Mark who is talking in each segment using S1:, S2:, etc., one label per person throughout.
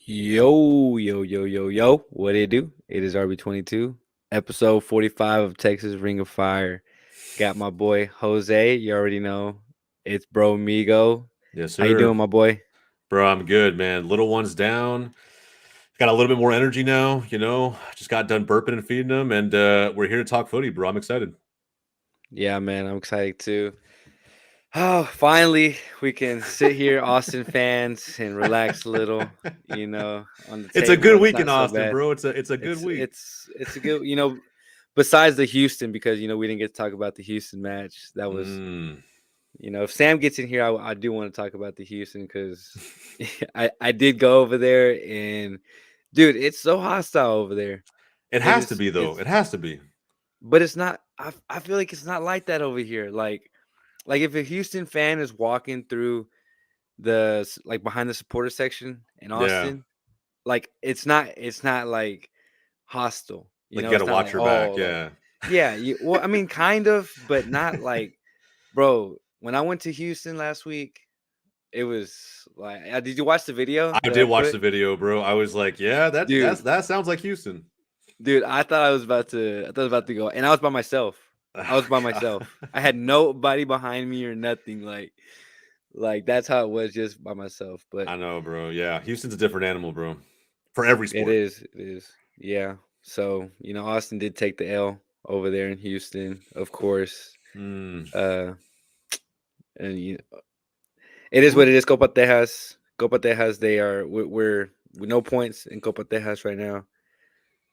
S1: Yo, yo, yo, yo, yo. What it do? It is RB22, episode 45 of Texas Ring of Fire. Got my boy Jose. You already know. It's Bro Migo.
S2: Yes,
S1: How you
S2: sir.
S1: doing, my boy?
S2: Bro, I'm good, man. Little one's down. Got a little bit more energy now, Just got done burping and feeding them, and we're here to talk footy, bro. I'm excited.
S1: Yeah, man, I'm excited too. Oh, finally, we can sit here, Austin fans, and relax a little, on the
S2: It's a
S1: table.
S2: good
S1: It's
S2: week in
S1: not so
S2: Austin,
S1: bad.
S2: bro. It's a good
S1: It's
S2: week.
S1: it's it's a good, besides the Houston, because we didn't get to talk about the Houston match. That was
S2: Mm.
S1: if Sam gets in here, I do want to talk about the Houston because I did go over there and dude, it's so hostile over there.
S2: It
S1: It
S2: has to
S1: is
S2: be though.
S1: it's
S2: It has to be.
S1: but it's not. I feel like it's not like that over here. Like if a Houston fan is walking through like behind the supporter section in
S2: Yeah.
S1: Austin, like it's not like hostile.
S2: Like you got to
S1: It's not
S2: watch
S1: like
S2: your
S1: oh
S2: back.
S1: like
S2: Yeah.
S1: yeah. Well, I mean, kind of, but not like bro. When I went to Houston last week. It was like, did you watch the video
S2: I
S1: that
S2: did
S1: I
S2: watch
S1: put?
S2: the video, bro. I was like, yeah,
S1: Dude,
S2: that sounds like Houston.
S1: dude, I thought I was about to go, and I was by myself. I
S2: Oh,
S1: was by
S2: God.
S1: myself. I had nobody behind me or nothing. Like that's how it was, just by myself. But
S2: I know, bro. Yeah, Houston's a different animal, bro. For every
S1: it
S2: sport.
S1: is, it is, yeah. So Austin did take the L over there in Houston, of course.
S2: Mm.
S1: Uh, and it is what it is. Copa Tejas. We're with no points in Copa Tejas right now.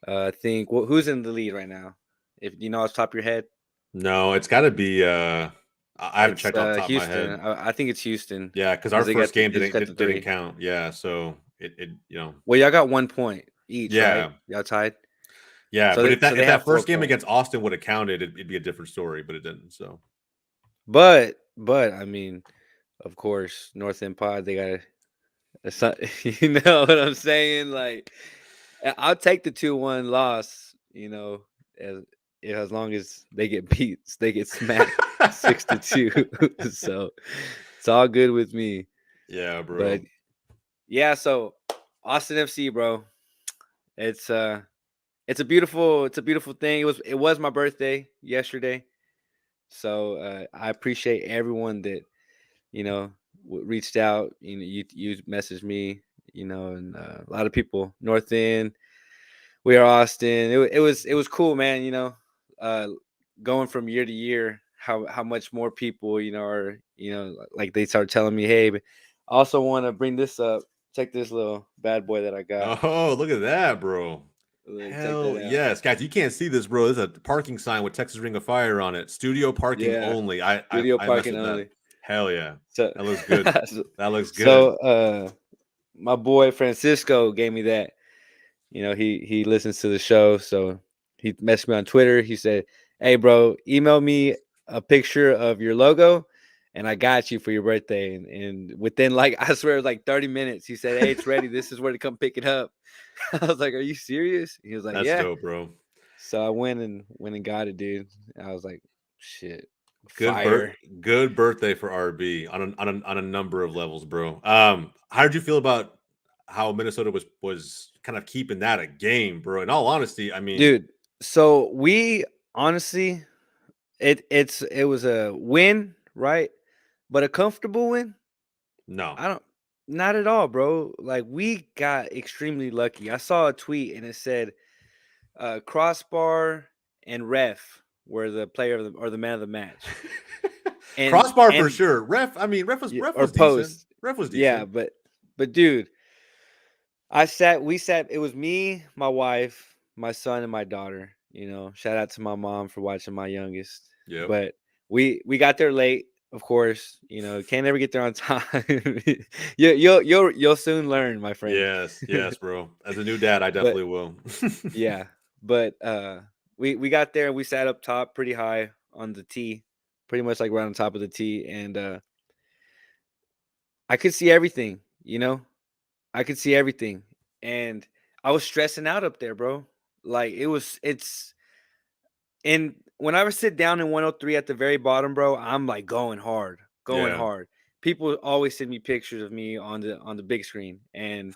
S1: I think who's in the lead right now? If you know off the top of your head,
S2: No, it's got to be. I haven't
S1: it's
S2: checked off the top of my
S1: Houston.
S2: head.
S1: I think it's Houston
S2: Yeah, because our
S1: because
S2: first game
S1: they just
S2: didn't
S1: got the
S2: didn't, didn't
S1: three.
S2: count. Yeah, so it
S1: Well, y'all got 1 point each, right?
S2: yeah,
S1: Y'all tied.
S2: yeah.
S1: So
S2: But if
S1: so
S2: that
S1: they
S2: if
S1: have
S2: that
S1: four
S2: first game
S1: points.
S2: against Austin would have counted, it'd be a different story. But it didn't. So
S1: But I mean, of course, North End Pod they got you know what I'm saying? Like I'll take the 2-1 loss. As as long as they get beat, they get smacked 6-2. So it's all good with me.
S2: yeah,
S1: But
S2: bro.
S1: yeah, so Austin FC, bro. It's uh it's a beautiful thing. It was my birthday yesterday. So I appreciate everyone that, reached out. You messaged me, and a lot of people, North End, we are Austin. It was cool, man, uh going from year to year, how much more people, are, like they start telling me, hey, but I also want to bring this up. Check this little bad boy that I got.
S2: Oh, look at that, bro.
S1: Look, check that
S2: Hell
S1: out.
S2: yes, guys! You can't see this, bro. There's a parking sign with Texas Ring of Fire on it. Studio parking
S1: Yeah,
S2: only. I
S1: studio
S2: I mess
S1: parking
S2: with that.
S1: only.
S2: Hell yeah,
S1: So,
S2: that looks good.
S1: so,
S2: That looks good.
S1: so my boy Francisco gave me that. He listens to the show, so he messaged me on Twitter. He said, "Hey, bro, email me a picture of your logo, and I got you for your birthday." And within like I swear, it was like 30 minutes, he said, "Hey, it's ready. This is where to come pick it up." I was like, "Are you serious?" He was like,
S2: That's
S1: "Yeah."
S2: dope, bro.
S1: So I went and got it, dude. I was like, "Shit,
S2: Good birth,
S1: fire."
S2: good birthday for RB on a number of levels, bro. How did you feel about how Minnesota was kind of keeping that a game, bro? In all honesty, I mean,
S1: Dude, so we honestly, it was a win, right? But a comfortable win.
S2: no.
S1: I don't, not at all, bro. Like we got extremely lucky. I saw a tweet and it said, crossbar and ref were the player of the or the man of the match, and
S2: Crossbar for
S1: and
S2: sure. Ref, I mean, ref
S1: or
S2: was decent.
S1: post,
S2: Ref was
S1: yeah.
S2: decent.
S1: But dude, we sat. It was me, my wife, my son, and my daughter. Shout out to my mom for watching my youngest.
S2: Yep.
S1: But we got there late, of course. Can't never get there on time. You'll soon learn, my friend.
S2: Yes, yes, bro. As a new dad, I
S1: But
S2: definitely will.
S1: yeah, but we got there and we sat up top pretty high on the tee, pretty much like right on top of the tee, and I could see everything. I could see everything, and I was stressing out up there, bro. Like it's and whenever I sit down in 103 at the very bottom, bro, I'm like going hard, going
S2: Yeah.
S1: hard. People always send me pictures of me on the big screen, and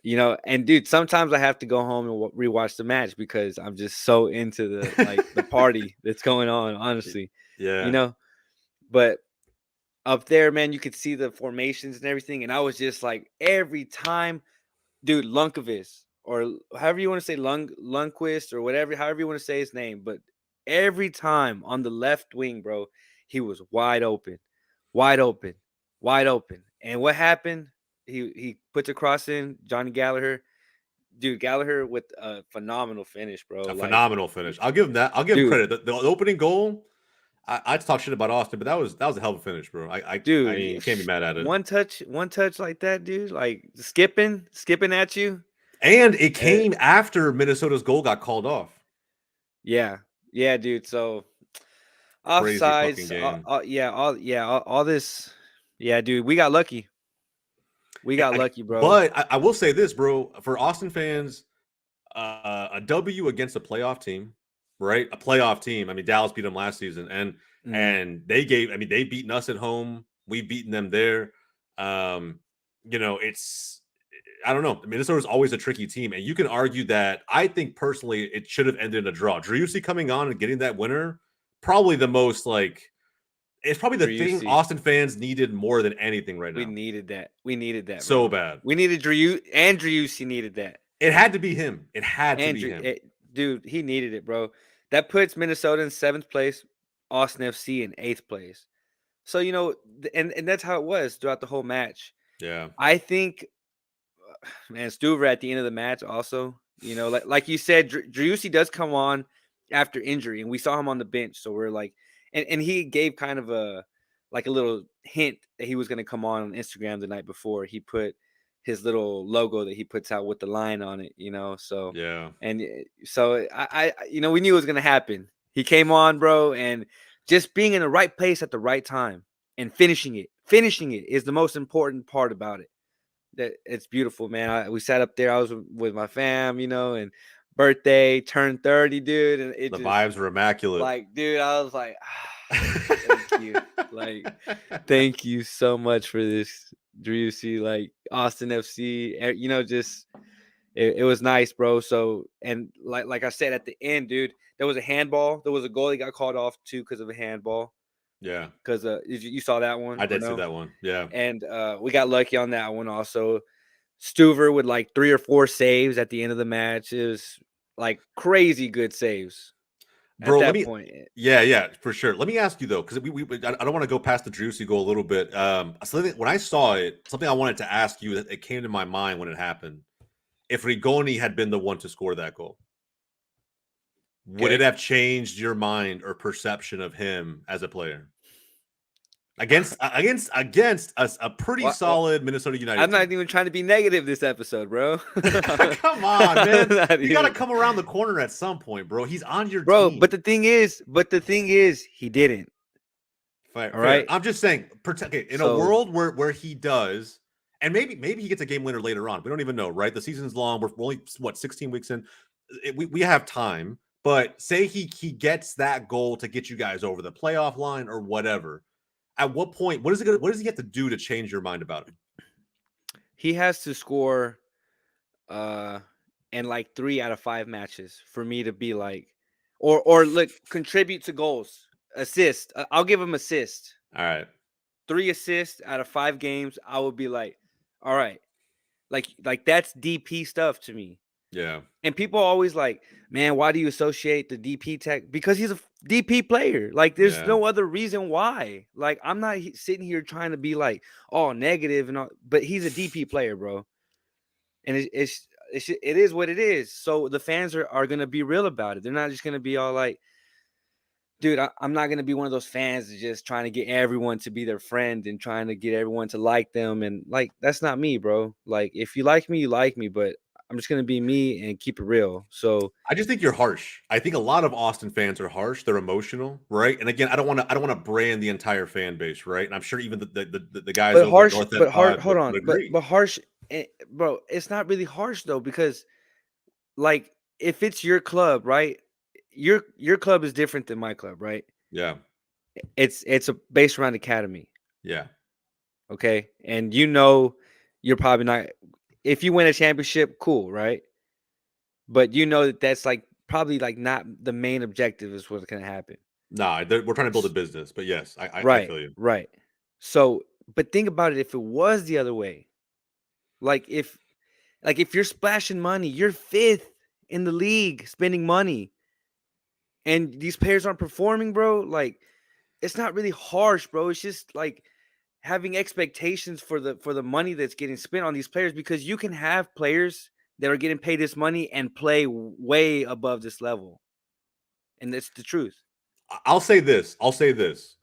S1: And dude, sometimes I have to go home and rewatch the match because I'm just so into the party that's going on, honestly. You
S2: Yeah.
S1: know, but up there, man, you could see the formations and everything, and I was just like, every time, dude, Lunkovic, or however you want to say Lundqvist, or whatever, however you want to say his name, but every time on the left wing, bro, he was wide open, wide open, wide open. And what happened? He put the cross in, Johnny Gallagher. Dude, Gallagher with a phenomenal finish, bro.
S2: A
S1: Like,
S2: phenomenal finish. I'll give him that. I'll give him
S1: dude,
S2: credit. The opening goal, I'd talk shit about Austin, but that was a hell of a finish, bro. I
S1: dude,
S2: mean, you can't be mad at it.
S1: one touch like that, dude, like skipping at you.
S2: And it
S1: Uh,
S2: came after Minnesota's goal got called off.
S1: yeah, yeah, dude. So
S2: Crazy fucking
S1: offsides,
S2: game.
S1: all this, yeah, dude. We got lucky. We got lucky, bro.
S2: But I will say this, bro. For Austin fans, a W against a playoff team, right? A playoff team. I mean, Dallas beat them last season, and
S1: Mhm.
S2: and they gave. I mean, they've beaten us at home. We've beaten them there. Um, it's. I don't know. Minnesota's always a tricky team, and you can argue that. I think personally, it should have ended in a draw. Driussi coming on and getting that winner, probably the most like. It's probably the thing
S1: Driussi.
S2: Austin fans needed more than anything right
S1: We
S2: now.
S1: needed that. We needed that,
S2: So
S1: bro.
S2: bad.
S1: We needed Driussi needed that.
S2: It had to be him. It had to be him.
S1: Dude, he needed it, bro. That puts Minnesota in 7th place, Austin FC in 8th place. So and that's how it was throughout the whole match.
S2: Yeah.
S1: I think, man, Stuver at the end of the match also, like you said, Driussi does come on after injury, and we saw him on the bench. So we're like, and he gave kind of a little hint that he was going to come on Instagram the night before. He put his little logo that he puts out with the line on it, So
S2: Yeah.
S1: and so we knew it was going to happen. He came on, bro, and just being in the right place at the right time and finishing it is the most important part about it. That it's beautiful, man. We sat up there. I was with my fam, and birthday, turned 30, dude, and it
S2: The
S1: just
S2: vibes were immaculate.
S1: like, dude, I was like, thank you, like, thank you so much for this, Driussi, like Austin FC. Just it was nice, bro. So, and like I said at the end, dude, there was a handball. There was a goal that got called off too because of a handball.
S2: Yeah.
S1: Because you saw that one
S2: I
S1: or
S2: did see
S1: no?
S2: that one. Yeah.
S1: And we got lucky on that one also. Stuver with like 3 or 4 saves at the end of the match. It was like crazy good saves at
S2: Bro, let
S1: that
S2: me
S1: point.
S2: yeah, for sure. Let me ask you though, because I don't want to go past the Juicy goal a little bit. Something when I saw it, something I wanted to ask you that it came to my mind when it happened. If Rigoni had been the one to score that goal, would it
S1: Okay.
S2: have changed your mind or perception of him as a player? Against a pretty
S1: What?
S2: solid Minnesota United
S1: I'm not
S2: team.
S1: even trying to be negative this episode, bro.
S2: Come on, man.
S1: Not
S2: You got to
S1: even.
S2: come around the corner at some point, bro. He's on your
S1: Bro, but
S2: team.
S1: the thing is, he didn't.
S2: Fair,
S1: All
S2: fair.
S1: right.
S2: I'm just saying, okay, in a
S1: So,
S2: world where he does, and maybe he gets a game winner later on. We don't even know, right? The season's long. We're only 16 weeks in. We have time. But say he gets that goal to get you guys over the playoff line or whatever. At what point? What does he have to do to change your mind about him?
S1: he has to score uh in like 3 out of 5 matches for me to be like, or look, contribute to goals, assist. I'll give him assist.
S2: All right.
S1: 3 assists out of 5 games, I would be like, all right, like that's DP stuff to me.
S2: Yeah.
S1: And people always like, man, why do you associate the DP tech? Because he's a DP player. Like, there's
S2: Yeah.
S1: no other reason why. Like, I'm not sitting here trying to be like all negative and all, but he's a DP player, bro. And it is what it is. So the fans are gonna be real about it. They're not just gonna be all like, dude, I'm not gonna be one of those fans that's just trying to get everyone to be their friend and trying to get everyone to like them. And like, that's not me, bro. Like, if you like me, you like me, but I'm just gonna be me and keep it real. So
S2: I just think you're harsh. I think a lot of Austin fans are harsh. They're emotional, right? And again, I don't want to brand the entire fan base, right? And I'm sure even the guys over at North End Pod
S1: hold
S2: would
S1: on,
S2: agree.
S1: but harsh, bro. It's not really harsh though, because like, if it's your club, right? Your club is different than my club, right?
S2: Yeah.
S1: It's a based around academy,
S2: Yeah.
S1: okay? And you're probably not. if you win a championship, cool, right? But you know that's like probably like not the main objective is what's gonna happen.
S2: Nah, we're trying to build a business, but yes, I
S1: Right,
S2: feel you.
S1: right. So, but think about it if it was the other way. Like if you're splashing money, you're 5th in the league spending money and these players aren't performing, bro, like it's not really harsh, bro. It's just like having expectations for the money that's getting spent on these players because you can have players that are getting paid this money and play way above this level. And that's the truth.
S2: I'll say this. I'll say this.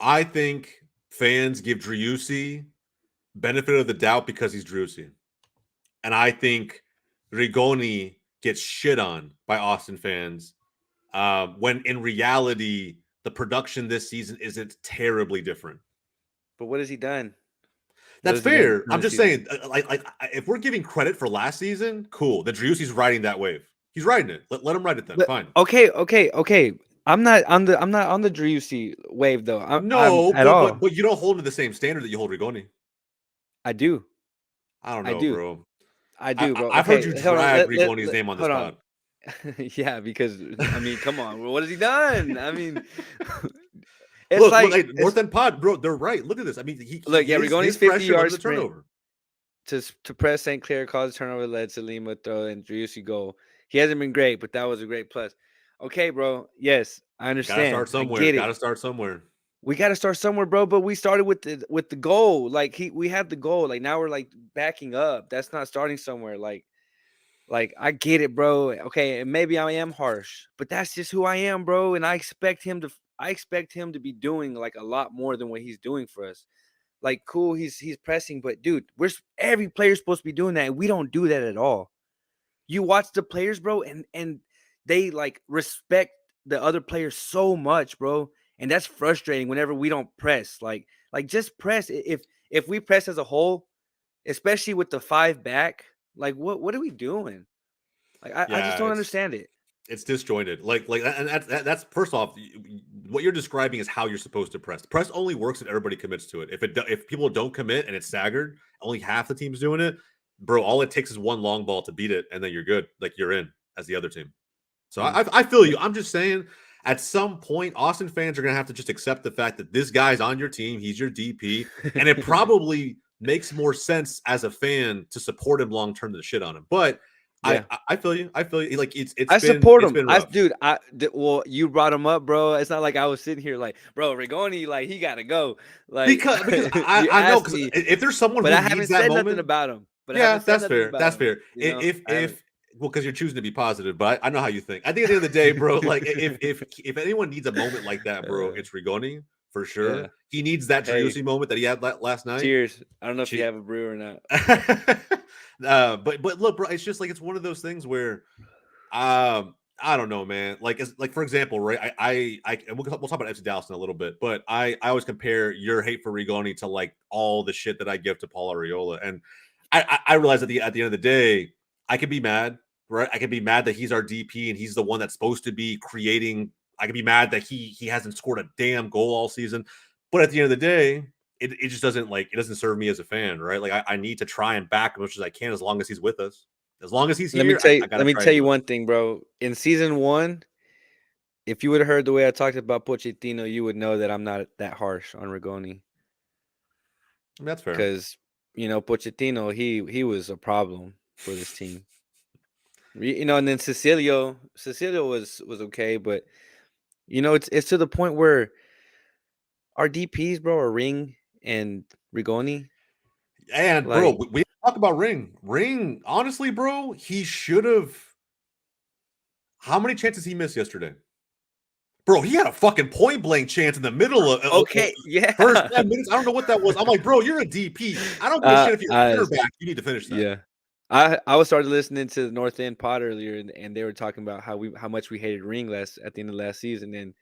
S2: I think fans give Driussi benefit of the doubt because he's Driussi. And I think Rigoni gets shit on by Austin fans when in reality, the production this season isn't terribly different.
S1: But what has he done? What
S2: That's
S1: has he done
S2: fair. I'm
S1: this
S2: just
S1: season?
S2: saying, if we're giving credit for last season, cool. The Driussi's riding that wave. He's riding it. Let him ride it then.
S1: But
S2: Fine.
S1: okay. I'm not on the Driussi wave though. I'm
S2: No,
S1: at
S2: but
S1: all.
S2: but you don't hold him to the same standard that you hold Rigoni.
S1: I do.
S2: I don't
S1: I
S2: know,
S1: do.
S2: bro.
S1: I do, bro.
S2: I've heard
S1: Okay,
S2: you
S1: hold on.
S2: drag Rigoni's name on this
S1: Hold on.
S2: pod.
S1: Yeah, because I mean, come on, what has he done? I mean, it's
S2: Look,
S1: like
S2: hey, North End Pod, bro. They're right. Look at this. I mean,
S1: look, yeah,
S2: his
S1: Rigoni's 50
S2: pressure led
S1: yard
S2: to the
S1: sprint
S2: turnover.
S1: to press St. Clair, cause a turnover, led to Lima throw and Driussi goal. He hasn't been great, but that was a great plus. Okay, bro. Yes, I
S2: Gotta
S1: understand.
S2: start
S1: I
S2: somewhere.
S1: get it.
S2: Gotta start somewhere.
S1: We got to start somewhere, bro. But we started with the goal. Like we had the goal. Like now we're like backing up. That's not starting somewhere. Like I get it, bro. Okay, and maybe I am harsh, but that's just who I am, bro. And I expect him to be doing like a lot more than what he's doing for us. Like, cool, he's pressing, but dude, every player's supposed to be doing that, and we don't do that at all. You watch the players, bro, and they like respect the other players so much, bro. And that's frustrating whenever we don't press. Like just press. If we press as a whole, especially with the 5 back, like what are we doing? Like I just
S2: Yeah,
S1: don't understand it.
S2: it's disjointed. And that's first off, what you're describing is how you're supposed to press. Press only works if everybody commits to it. If people don't commit and it's staggered, only half the team's doing it, bro. All it takes is one long ball to beat it, and then you're good. Like you're in as the other team. So
S1: Mm.
S2: I feel you. I'm just saying, at some point, Austin fans are gonna have to just accept the fact that this guy's on your team. He's your DP, and it probably makes more sense as a fan to support him long term than to shit on him. But
S1: Yeah.
S2: I feel you. I feel you. Like
S1: I support
S2: it's
S1: him.
S2: been rough.
S1: Well, you brought him up, bro. It's not like I was sitting here like, bro, Rigoni, like he gotta go. Like
S2: Because
S1: you
S2: I know,
S1: asked
S2: because
S1: me,
S2: if there's someone
S1: but
S2: who
S1: I
S2: needs
S1: haven't
S2: that
S1: said nothing
S2: moment,
S1: about him. But I
S2: yeah,
S1: haven't said
S2: that's
S1: nothing
S2: fair.
S1: about
S2: That's
S1: him.
S2: fair.
S1: You know,
S2: If
S1: I haven't.
S2: well, because you're choosing to be positive, but I know how you think. I think at the end of the day, bro, like if anyone needs a moment like that, bro,
S1: Uh,
S2: it's Rigoni for sure.
S1: yeah.
S2: He needs that
S1: Hey,
S2: Driussi moment that he had last night.
S1: cheers. I don't know if you have a brew or not.
S2: But look, bro, it's just like it's one of those things where I don't know, man. Like, like for example, right? And we'll talk about FC Dallas in a little bit, but I always compare your hate for Rigoni to like all the shit that I give to Paul Arriola, and I realize at the end of the day, I could be mad, right? I could be mad that he's our DP and he's the one that's supposed to be creating. I could be mad that he hasn't scored a damn goal all season, but at the end of the day, it just doesn't like it doesn't serve me as a fan, right? Like I need to try and back as much as I can as long as he's with us. As long as he's
S1: Let me
S2: here,
S1: tell you.
S2: I gotta
S1: Let me
S2: try and
S1: tell
S2: do
S1: you
S2: it.
S1: one thing, bro. In season 1, if you would have heard the way I talked about Pochettino, you would know that I'm not that harsh on Rigoni.
S2: That's fair.
S1: Because Pochettino, he was a problem for this team. And then Cecilio was okay, but it's to the point where our DPs, bro, are Ring and Rigoni.
S2: And bro,
S1: Like,
S2: we talk about Ring. Ring, honestly, bro, he should have. How many chances he missed yesterday? Bro, he had a fucking point blank chance in the middle of
S1: okay, yeah,
S2: first 10 minutes. I don't know what that was. I'm like, bro, you're a DP. I don't give a shit if you're a
S1: I
S2: center back. You need to finish that.
S1: yeah. I was started listening to the North End Pod earlier, and they were talking about how much we hated Ring last at the end of last season. And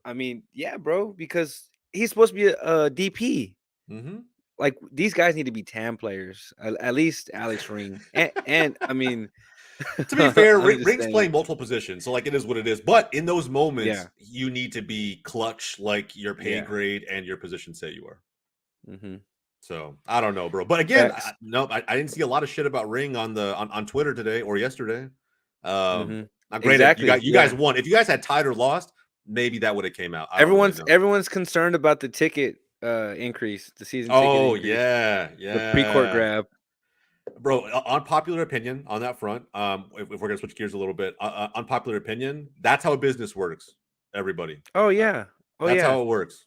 S1: I mean, yeah, bro, because he's supposed to be a DP.
S2: Mm-hmm.
S1: Like these guys need to be TAM players, at least Alex Ring, and I mean,
S2: To be fair,
S1: I'm just
S2: Ring's
S1: saying,
S2: playing multiple positions, so like it is what it is. But in those
S1: yeah,
S2: moments, you need to be clutch, like your pay
S1: yeah.
S2: grade and your position say you are.
S1: Mm-hmm.
S2: So I don't know, bro. But again,
S1: Facts.
S2: I didn't see a lot of shit about Ring on Twitter today or yesterday.
S1: Hmm.
S2: Now granted,
S1: Exactly.
S2: you guys
S1: Yeah.
S2: won. If you guys had tied or lost, maybe that would have came out. I don't really know.
S1: Everyone's concerned about the ticket increase, the season ticket
S2: Oh
S1: increase,
S2: yeah,
S1: the pre-court
S2: yeah.
S1: grab.
S2: Bro, unpopular opinion on that front. If we're gonna switch gears a little bit, unpopular opinion. That's how business works. Everybody,
S1: Oh
S2: uh,
S1: yeah. Oh
S2: that's
S1: yeah.
S2: how it works.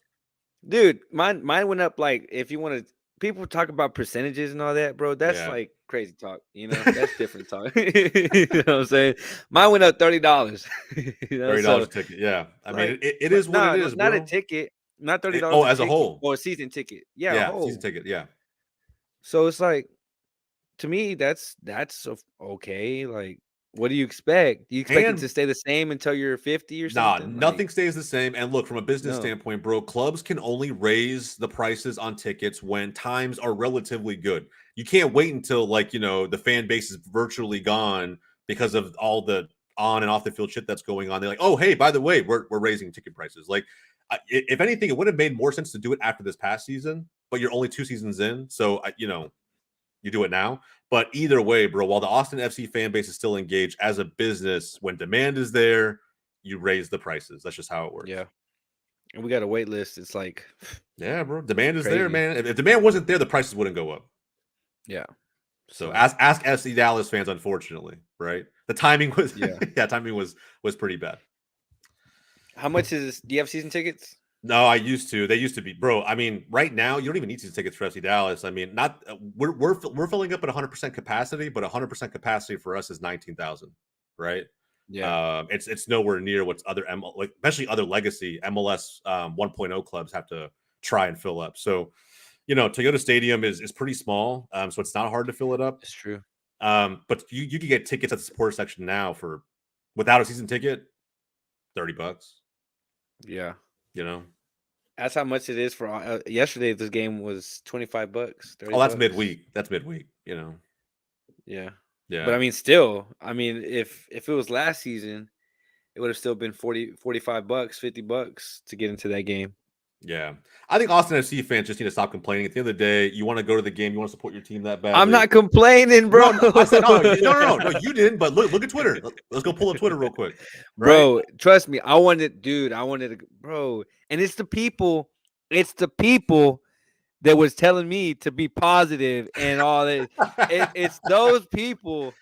S1: Dude, mine went up like if you want to people talk about percentages and all that, bro. That's
S2: Yeah,
S1: like crazy talk, That's different talk. You know what I'm saying? Mine went up $30.
S2: $30
S1: So
S2: a ticket. Yeah, I mean,
S1: like
S2: it
S1: but
S2: is what it
S1: no,
S2: is,
S1: not a
S2: bro.
S1: ticket, not $30
S2: Oh,
S1: a
S2: as a
S1: ticket
S2: whole,
S1: or a season ticket. Yeah, a
S2: yeah, season
S1: whole.
S2: ticket. Yeah,
S1: So it's like to me, okay. Like, what do you expect? Do you expect it to
S2: and
S1: stay the same until you're 50 or
S2: nah,
S1: something? Like,
S2: nothing stays the same. And look, from a business
S1: no.
S2: standpoint, bro, clubs can only raise the prices on tickets when times are relatively good. You can't wait until the fan base is virtually gone because of all the on and off the field shit that's going on. They're like, oh, hey, by the way, we're raising ticket prices. Like, if anything, it would have made more sense to do it after this past season, but you're only 2 seasons in, so you do it now. But either way, bro, while the Austin FC fan base is still engaged as a business, when demand is there, you raise the prices. That's just how it works.
S1: Yeah. And we got a wait list. It's like
S2: Yeah, bro. Demand is there,
S1: crazy.
S2: man. If demand wasn't there, the prices wouldn't go up.
S1: Yeah.
S2: So
S1: So
S2: ask FC Dallas fans, unfortunately, right? The timing was
S1: yeah.
S2: yeah, timing was pretty bad.
S1: How much is this? Do you have season tickets?
S2: No, I used to. They used to be, bro. I mean, right now you don't even need season tickets for FC Dallas. I mean, not we're filling up at 100% capacity, but 100% capacity for us is 19,000, right?
S1: Yeah.
S2: It's nowhere near what's other like especially other legacy MLS 1.0 clubs have to try and fill up. So, Toyota Stadium is pretty small, so it's not hard to fill it up.
S1: It's true.
S2: But you can get tickets at the support section now for without a season ticket, $30.
S1: Yeah.
S2: You know,
S1: That's how much it is for yesterday. This game was $25, 30
S2: oh, that's
S1: bucks.
S2: midweek. That's midweek.
S1: Yeah. But
S2: Yeah.
S1: I mean, still, I mean, if it was last season, it would have still been 40, $45, $50 to get into that game.
S2: Yeah. I think Austin FC fans just need to stop complaining. At the end of the day, you want to go to the game, you want to support your team that
S1: I'm
S2: badly.
S1: not complaining, bro.
S2: No, no, I said, oh, no, you didn't. But look at Twitter. Let's go pull up Twitter real quick, right?
S1: Bro, trust me. I wanted to, bro. And it's the people that was telling me to be positive and all that. It's those people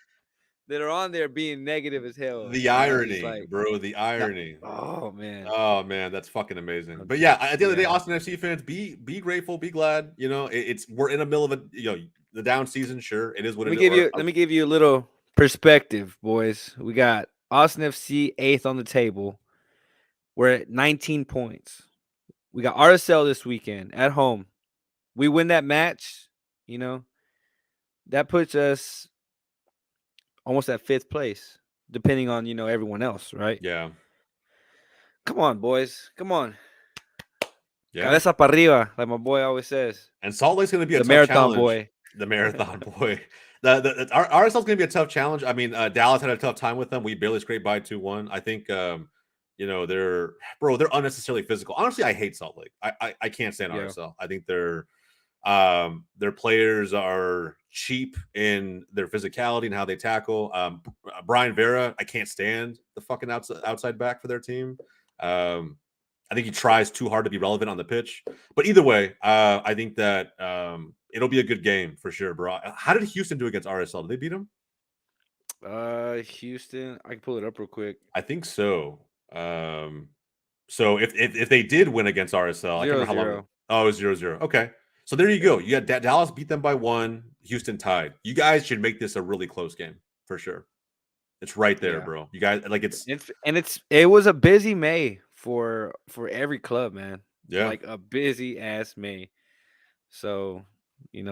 S1: that are on there being negative as hell.
S2: The
S1: And I was just
S2: irony,
S1: like,
S2: bro. The
S1: that,
S2: irony.
S1: oh man.
S2: Oh man, that's fucking amazing. But yeah, at the end of the day,
S1: Yeah.
S2: Austin FC fans, be grateful, be glad. We're in the middle of the down season. Sure, it is what
S1: Let me
S2: it is.
S1: give you let me give you a little perspective, boys. We got Austin FC 8th on the table. We're at 19 points. We got RSL this weekend at home. We win that match, that puts us almost at 5th place, depending on, everyone else, right?
S2: Yeah,
S1: Come on, boys. Come on.
S2: yeah.
S1: Cabeza para arriba, like my boy always says.
S2: And Salt Lake's going to be a
S1: The
S2: tough
S1: marathon
S2: challenge.
S1: boy.
S2: The marathon boy. Our RSL's going to be a tough challenge. I mean, Dallas had a tough time with them. We barely scraped by 2-1. I think, they're unnecessarily physical. Honestly, I hate Salt Lake. I can't stand
S1: Yeah.
S2: RSL. I think their players are cheap in their physicality and how they tackle. Brian Vera, I can't stand the fucking outside back for their team. I think he tries too hard to be relevant on the pitch. But either way, I think that it'll be a good game for sure, bro. How did Houston do against RSL? Did they beat them?
S1: Houston. I can pull it up real quick.
S2: I think so. So if they did win against RSL, I can't remember how long.
S1: 0-0.
S2: Oh, it was 0-0. Okay. So there you go. You got Dallas beat them by 1. Houston tied. You guys should make this a really close game for sure. It's right there,
S1: Yeah.
S2: bro. You guys
S1: It was a busy May for every club, man.
S2: Yeah.
S1: Like a busy ass May. So,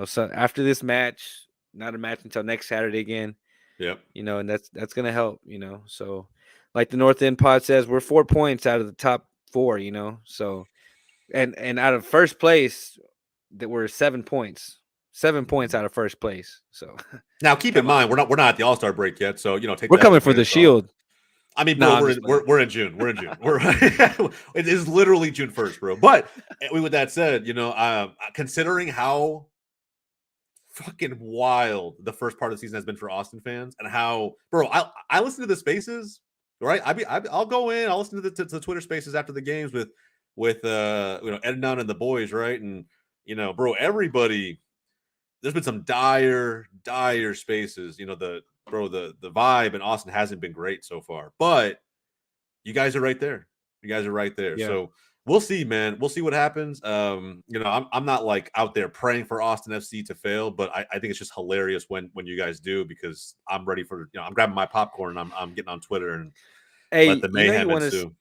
S1: so after this match, not a match until next Saturday again.
S2: Yep.
S1: And that's gonna help, So like the North End Pod says, we're 4 points out of the top 4, So and out of first place that we're 7 points. 7 points out of first place. So
S2: now keep in mind we're not at the All-Star break yet, so take
S1: we're
S2: that
S1: coming
S2: with a
S1: for
S2: grain
S1: the
S2: of salt.
S1: shield.
S2: I mean, bro, we're in June. We're in June. It is literally June 1st, bro. But with that said, considering how fucking wild the first part of the season has been for Austin fans, and how, bro, I listen to the spaces, right? I'll go in, I'll listen to the Twitter spaces after the games with Ed Nunn and the boys, right? And bro, everybody, there's been some dire spaces. The vibe in Austin hasn't been great so far, but you guys are right there. You guys are right there.
S1: Yeah.
S2: So we'll see, man. We'll see what happens. I'm not like out there praying for Austin FC to fail, but I think it's just hilarious when you guys do, because I'm ready for, I'm grabbing my popcorn and I'm getting on Twitter and let
S1: Hey,
S2: the mayhem ensue.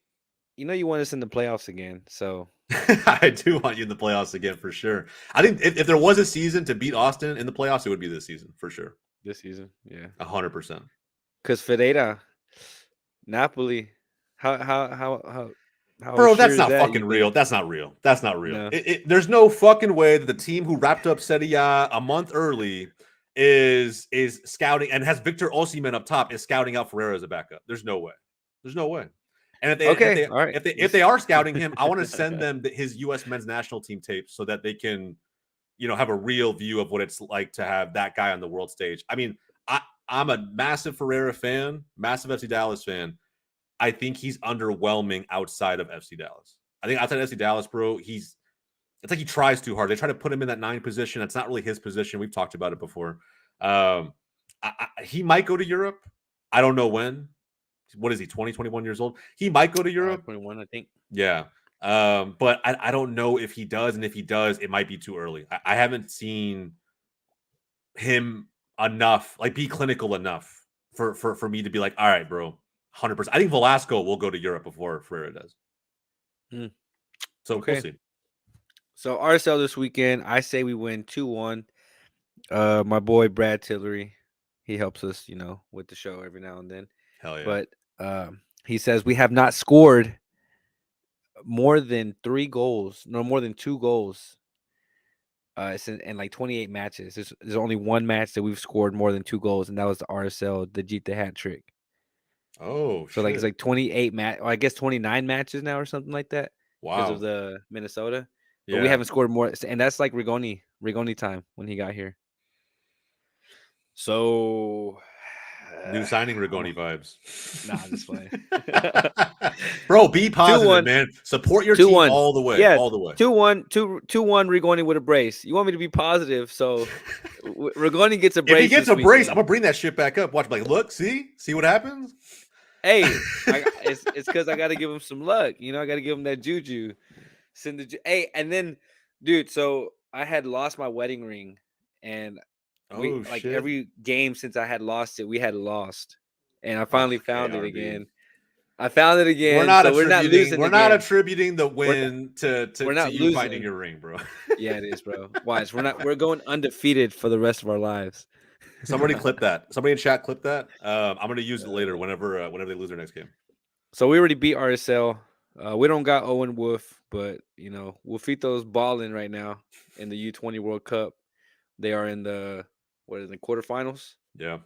S1: You want us in the playoffs again. So
S2: I do want you in the playoffs again for sure. I think if there was a season to beat Austin in the playoffs, it would be this season for sure.
S1: this season, yeah.
S2: 100%.
S1: Because Ferreira, Napoli, how
S2: Bro,
S1: sure
S2: that's
S1: is
S2: not
S1: that, you
S2: fucking real.
S1: think?
S2: That's not real. That's not real.
S1: No.
S2: There's no fucking way that the team who wrapped up Serie A a month early is scouting and has Victor Osimhen up top is scouting out Ferreira as a backup. There's no way. There's no way. And
S1: Okay, all right.
S2: if they are scouting him, I want to send them his U.S. men's national team tapes so that they can, have a real view of what it's like to have that guy on the world stage. I mean, I'm a massive Ferreira fan, massive FC Dallas fan. I think he's underwhelming outside of FC Dallas. I think outside of FC Dallas, bro, it's like he tries too hard. They try to put him in that 9 position. That's not really his position. We've talked about it before. He might go to Europe. I don't know when. What is he, 20, 21 years old? He might go to Europe.
S1: 21, I think.
S2: Yeah. But I don't know if he does. And if he does, it might be too early. I haven't seen him enough, like be clinical enough for me to be like, all right, bro, 100%. I think Velasco will go to Europe before Ferreira does. So
S1: Okay.
S2: we'll see.
S1: So RSL this weekend, I say we win 2-1. My boy Brad Tillery, he helps us, with the show every now and then.
S2: Hell yeah.
S1: But he says we have not scored more than 3 goals, no more than 2 goals. It's in like 28 matches. There's only one match that we've scored more than 2 goals, and that was the RSL, the Jeet the Hat Trick.
S2: Oh,
S1: So like it's like 28 I guess 29 matches now or something like that. Because of the Minnesota. But we haven't scored more, and that's like Rigoni time when he got here. So
S2: new signing Rigoni vibes.
S1: Nah, I'm just playing.
S2: Bro, be positive, man. Support your team all the way.
S1: Yeah,
S2: all the way.
S1: 2-1 Rigoni with a brace. You want me to be positive, so Rigoni gets a brace.
S2: If he gets a brace, I'm gonna bring that shit back up. Watch, like, look, see what happens.
S1: Hey, it's because I got to give him some luck. I got to give him that juju. Hey, and then, dude. So I had lost my wedding ring, and every game since I had lost it, we had lost, and I finally found it again. I found it again. We're not losing.
S2: We're not attributing the win to you finding your ring, bro.
S1: Yeah, it is, bro. Watch, we're going undefeated for the rest of our lives.
S2: Somebody clip that. Somebody in chat clip that. I'm gonna use it later whenever they lose their next game.
S1: So we already beat RSL. We don't got Owen Wolf, but Wolfito's balling right now in the U20 World Cup. They are in the quarterfinals.
S2: Yeah.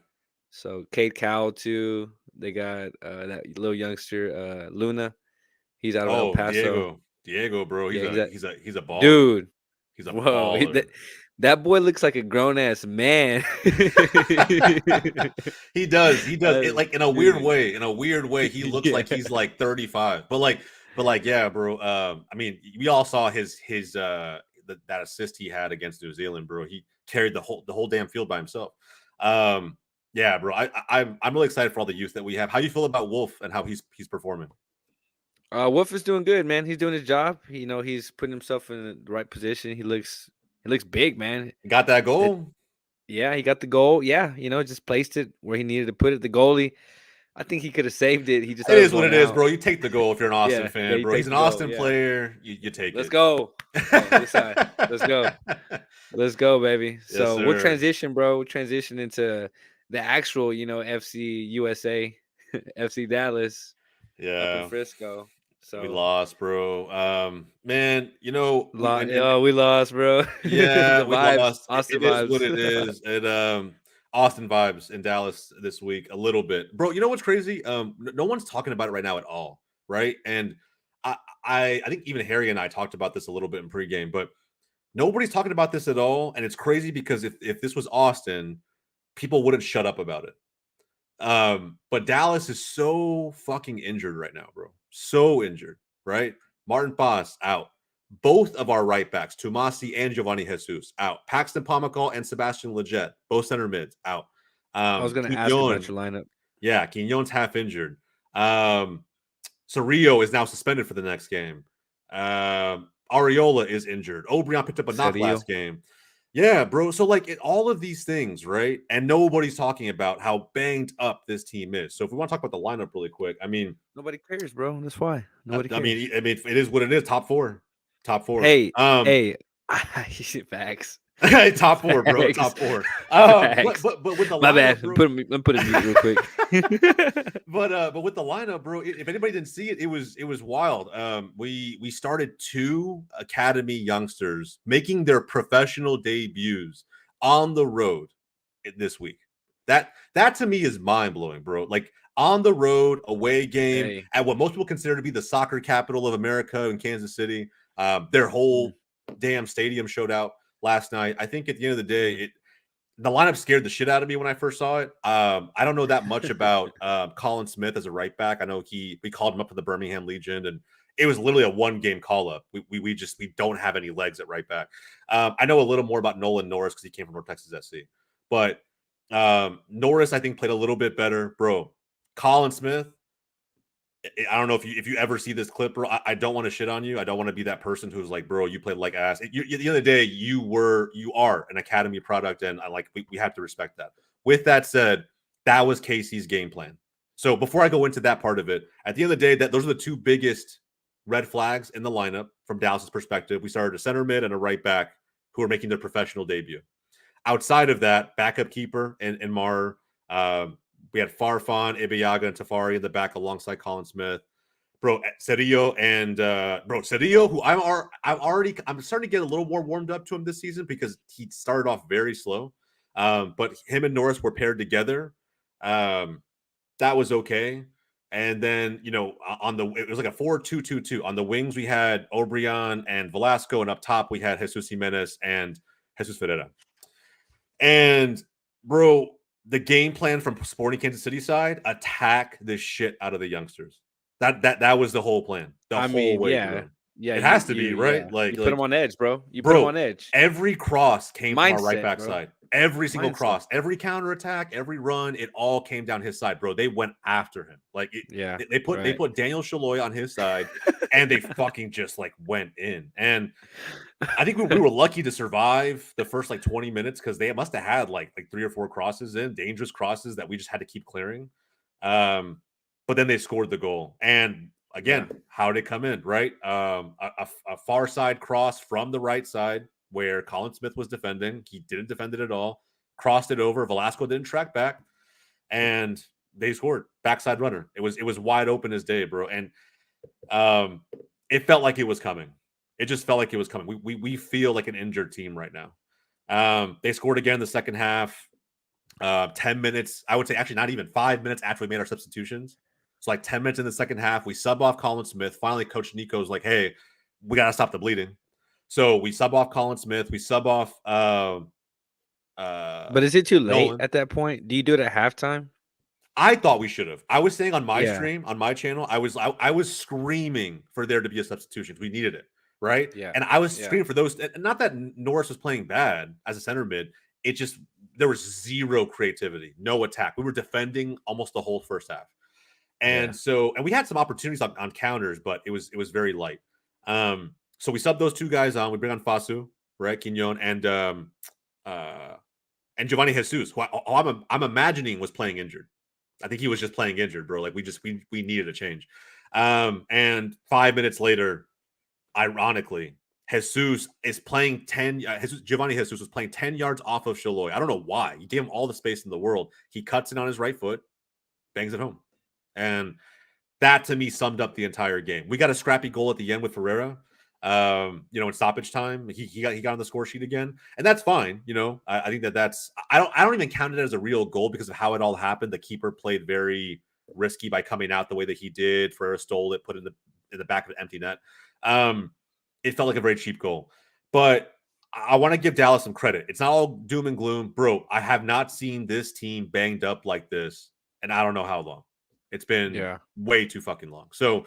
S1: So Cade Cowell too. They got that little youngster Luna. He's out of El Paso.
S2: Diego, bro. He's a baller.
S1: Dude.
S2: He's a baller.
S1: That boy looks like a grown ass man.
S2: He does. It, like in a weird way. He looks like he's like 35. But yeah, bro. I mean, we all saw his that assist he had against New Zealand, bro. He carried the whole damn field by himself. Yeah, bro. I'm really excited for all the youth that we have. How do you feel about Wolf and how he's performing?
S1: Wolf is doing good, man. He's doing his job. He's putting himself in the right position. He looks big, man.
S2: Got that goal?
S1: Yeah, he got the goal. Yeah, just placed it where he needed to put it. The goalie, I think he could have saved it. It
S2: is what it is, bro. You take the goal if you're an Austin fan, bro. He's an Austin player. You take
S1: Let's
S2: it.
S1: Go. Let's go. Let's go, baby.
S2: Yes,
S1: so
S2: sir.
S1: we'll transition, bro. We'll transition into the actual, FC USA, FC Dallas.
S2: Yeah.
S1: Up in Frisco. So
S2: we lost, bro. Man,
S1: we lost, bro.
S2: Yeah, we
S1: vibes,
S2: lost.
S1: Austin
S2: it
S1: vibes.
S2: Is what it is. And Austin vibes in Dallas this week a little bit, bro. You know what's crazy? No one's talking about it right now at all, right? And I think even Harry and I talked about this a little bit in pregame, but Nobody's talking about this at all, and it's crazy because if this was Austin, people wouldn't shut up about it. But Dallas is so fucking injured right now, bro. So injured, right? Martin Paz out. Both of our right backs, Tomasi and Giovanni Jesus, out. Paxton Pomacall and Sebastian Lletget, both center mids, out.
S1: I was gonna ask about
S2: Quignon,
S1: your lineup.
S2: yeah, Quignon's half injured. Cerrillo is now suspended for the next game. Areola is injured. Obrian picked up a knock
S1: Cedillo.
S2: last game. Yeah, bro. So like all of these things, right? And nobody's talking about how banged up this team is. So if we want to talk about the lineup really quick, I mean,
S1: Nobody cares, bro. That's why nobody
S2: I
S1: cares.
S2: mean, I mean, it is what it is. Top four, top four.
S1: Hey, hey, facts,
S2: Top four, bro.
S1: facts,
S2: Top four.
S1: facts.
S2: But with the
S1: My
S2: lineup,
S1: bad.
S2: bro.
S1: Let me put a mute real quick.
S2: But with the lineup, bro. If anybody didn't see it, it was wild. We started 2 academy youngsters making their professional debuts on the road this week. That to me is mind blowing, bro. Like on the road, away game
S1: Hey.
S2: at what most people consider to be the soccer capital of America in Kansas City. Their whole damn stadium showed out last night. I think at the end of the day, the lineup scared the shit out of me when I first saw it. I don't know that much about Colin Smith as a right back. I know we called him up for the Birmingham Legion, and it was literally a 1-game call up. We don't have any legs at right back. I know a little more about Nolan Norris because he came from North Texas SC, but Norris I think played a little bit better, bro. Colin Smith, I don't know if you ever see this clip, bro. I don't want to shit on you. I don't want to be that person who's like, bro, you played like ass. At the end of the day, you are an academy product, and we have to respect that. With that said, that was Casey's game plan. So before I go into that part of it, at the end of the day, those are the 2 biggest red flags in the lineup from Dallas's perspective. We started a center mid and a right back who are making their professional debut. Outside of that, backup keeper and Mar. We had Farfan, Ibeaga, and Tafari in the back alongside Colin Smith. Bro, Cedillo and Cedillo, who I'm starting to get a little more warmed up to him this season because he started off very slow. But him and Norris were paired together. That was okay. And then, it was like a 4-2-2-2. On the wings, we had Obrian and Velasco, and up top we had Jesus Jimenez and Jesus Ferreira. And bro, the game plan from Sporting Kansas City side, attack the shit out of the youngsters. That was the whole plan, the whole way through.
S1: Yeah.
S2: It has to be, right?
S1: Yeah.
S2: Like
S1: You put them on edge, bro. You put them
S2: bro,
S1: on edge.
S2: every cross came from our right
S1: Mindset,
S2: back
S1: bro.
S2: side. Every single
S1: Mindset.
S2: cross, every counter attack, every run, it all came down his side, bro. They went after him. Like they put Daniel Shalhoub on his side, and they fucking just like went in. And I think we were lucky to survive the first like 20 minutes because they must have had like 3 or 4 crosses in, dangerous crosses that we just had to keep clearing. But then they scored the goal. And again, how did it come in, right? A far side cross from the right side where Colin Smith was defending. He didn't defend it at all. Crossed it over. Velasco didn't track back. And they scored. Backside runner. It was wide open as day, bro. And it felt like it was coming. It just felt like it was coming. We feel like an injured team right now. They scored again in the second half. 10 minutes, I would say actually not even 5 minutes after we made our substitutions. So like 10 minutes in the second half, we sub off Colin Smith. Finally, Coach Nico's like, hey, we got to stop the bleeding. So we sub off Colin Smith. We sub off
S1: but is it too late
S2: Nolan.
S1: at that point? Do you do it at halftime?
S2: I thought we should have. I was saying on my stream, on my channel, I was screaming for there to be a substitution. We needed it, right?
S1: Yeah.
S2: And I was screaming for those. Not that Norris was playing bad as a center mid. It just there was zero creativity, no attack. We were defending almost the whole first half. And so we had some opportunities on counters, but it was very light. So we sub those 2 guys on. We bring on Fasu, right? Quignon and Giovanni Jesus, who I'm imagining was playing injured. I think he was just playing injured, bro. Like we needed a change. And 5 minutes later, ironically, Jesus is playing 10. Giovanni Jesus was playing 10 yards off of Shalhoub. I don't know why. You gave him all the space in the world. He cuts it on his right foot, bangs it home. And that to me summed up the entire game. We got a scrappy goal at the end with Ferreira. In stoppage time, he got on the score sheet again, and that's fine. I think that's I don't even count it as a real goal because of how it all happened. The keeper played very risky by coming out the way that he did. Ferreira stole it, put it in the back of an empty net. It felt like a very cheap goal, but I want to give Dallas some credit. It's not all doom and gloom, bro. I have not seen this team banged up like this, and I don't know how long. It's been way too fucking long. So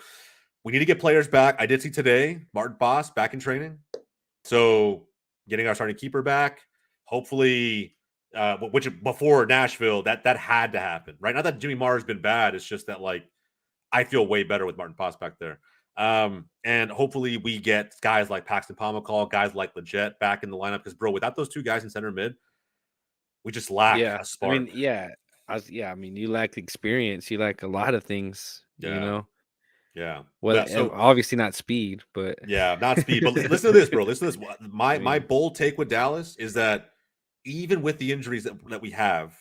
S2: we need to get players back. I did see today Martin Boss back in training, so getting our starting keeper back. Hopefully, which before Nashville, that had to happen, right? Not that Jimmy Marr's been bad. It's just that like I feel way better with Martin Boss back there. And hopefully we get guys like Paxton Pomacall, guys like Leggett back in the lineup. Because, bro, without those two guys in center mid, we just lack a spark.
S1: I mean, you lack experience. You lack a lot of things, you know?
S2: Yeah.
S1: Well,
S2: so
S1: obviously not speed, but
S2: not speed. But listen to this, bro. Listen to this. My bold take with Dallas is that even with the injuries that we have,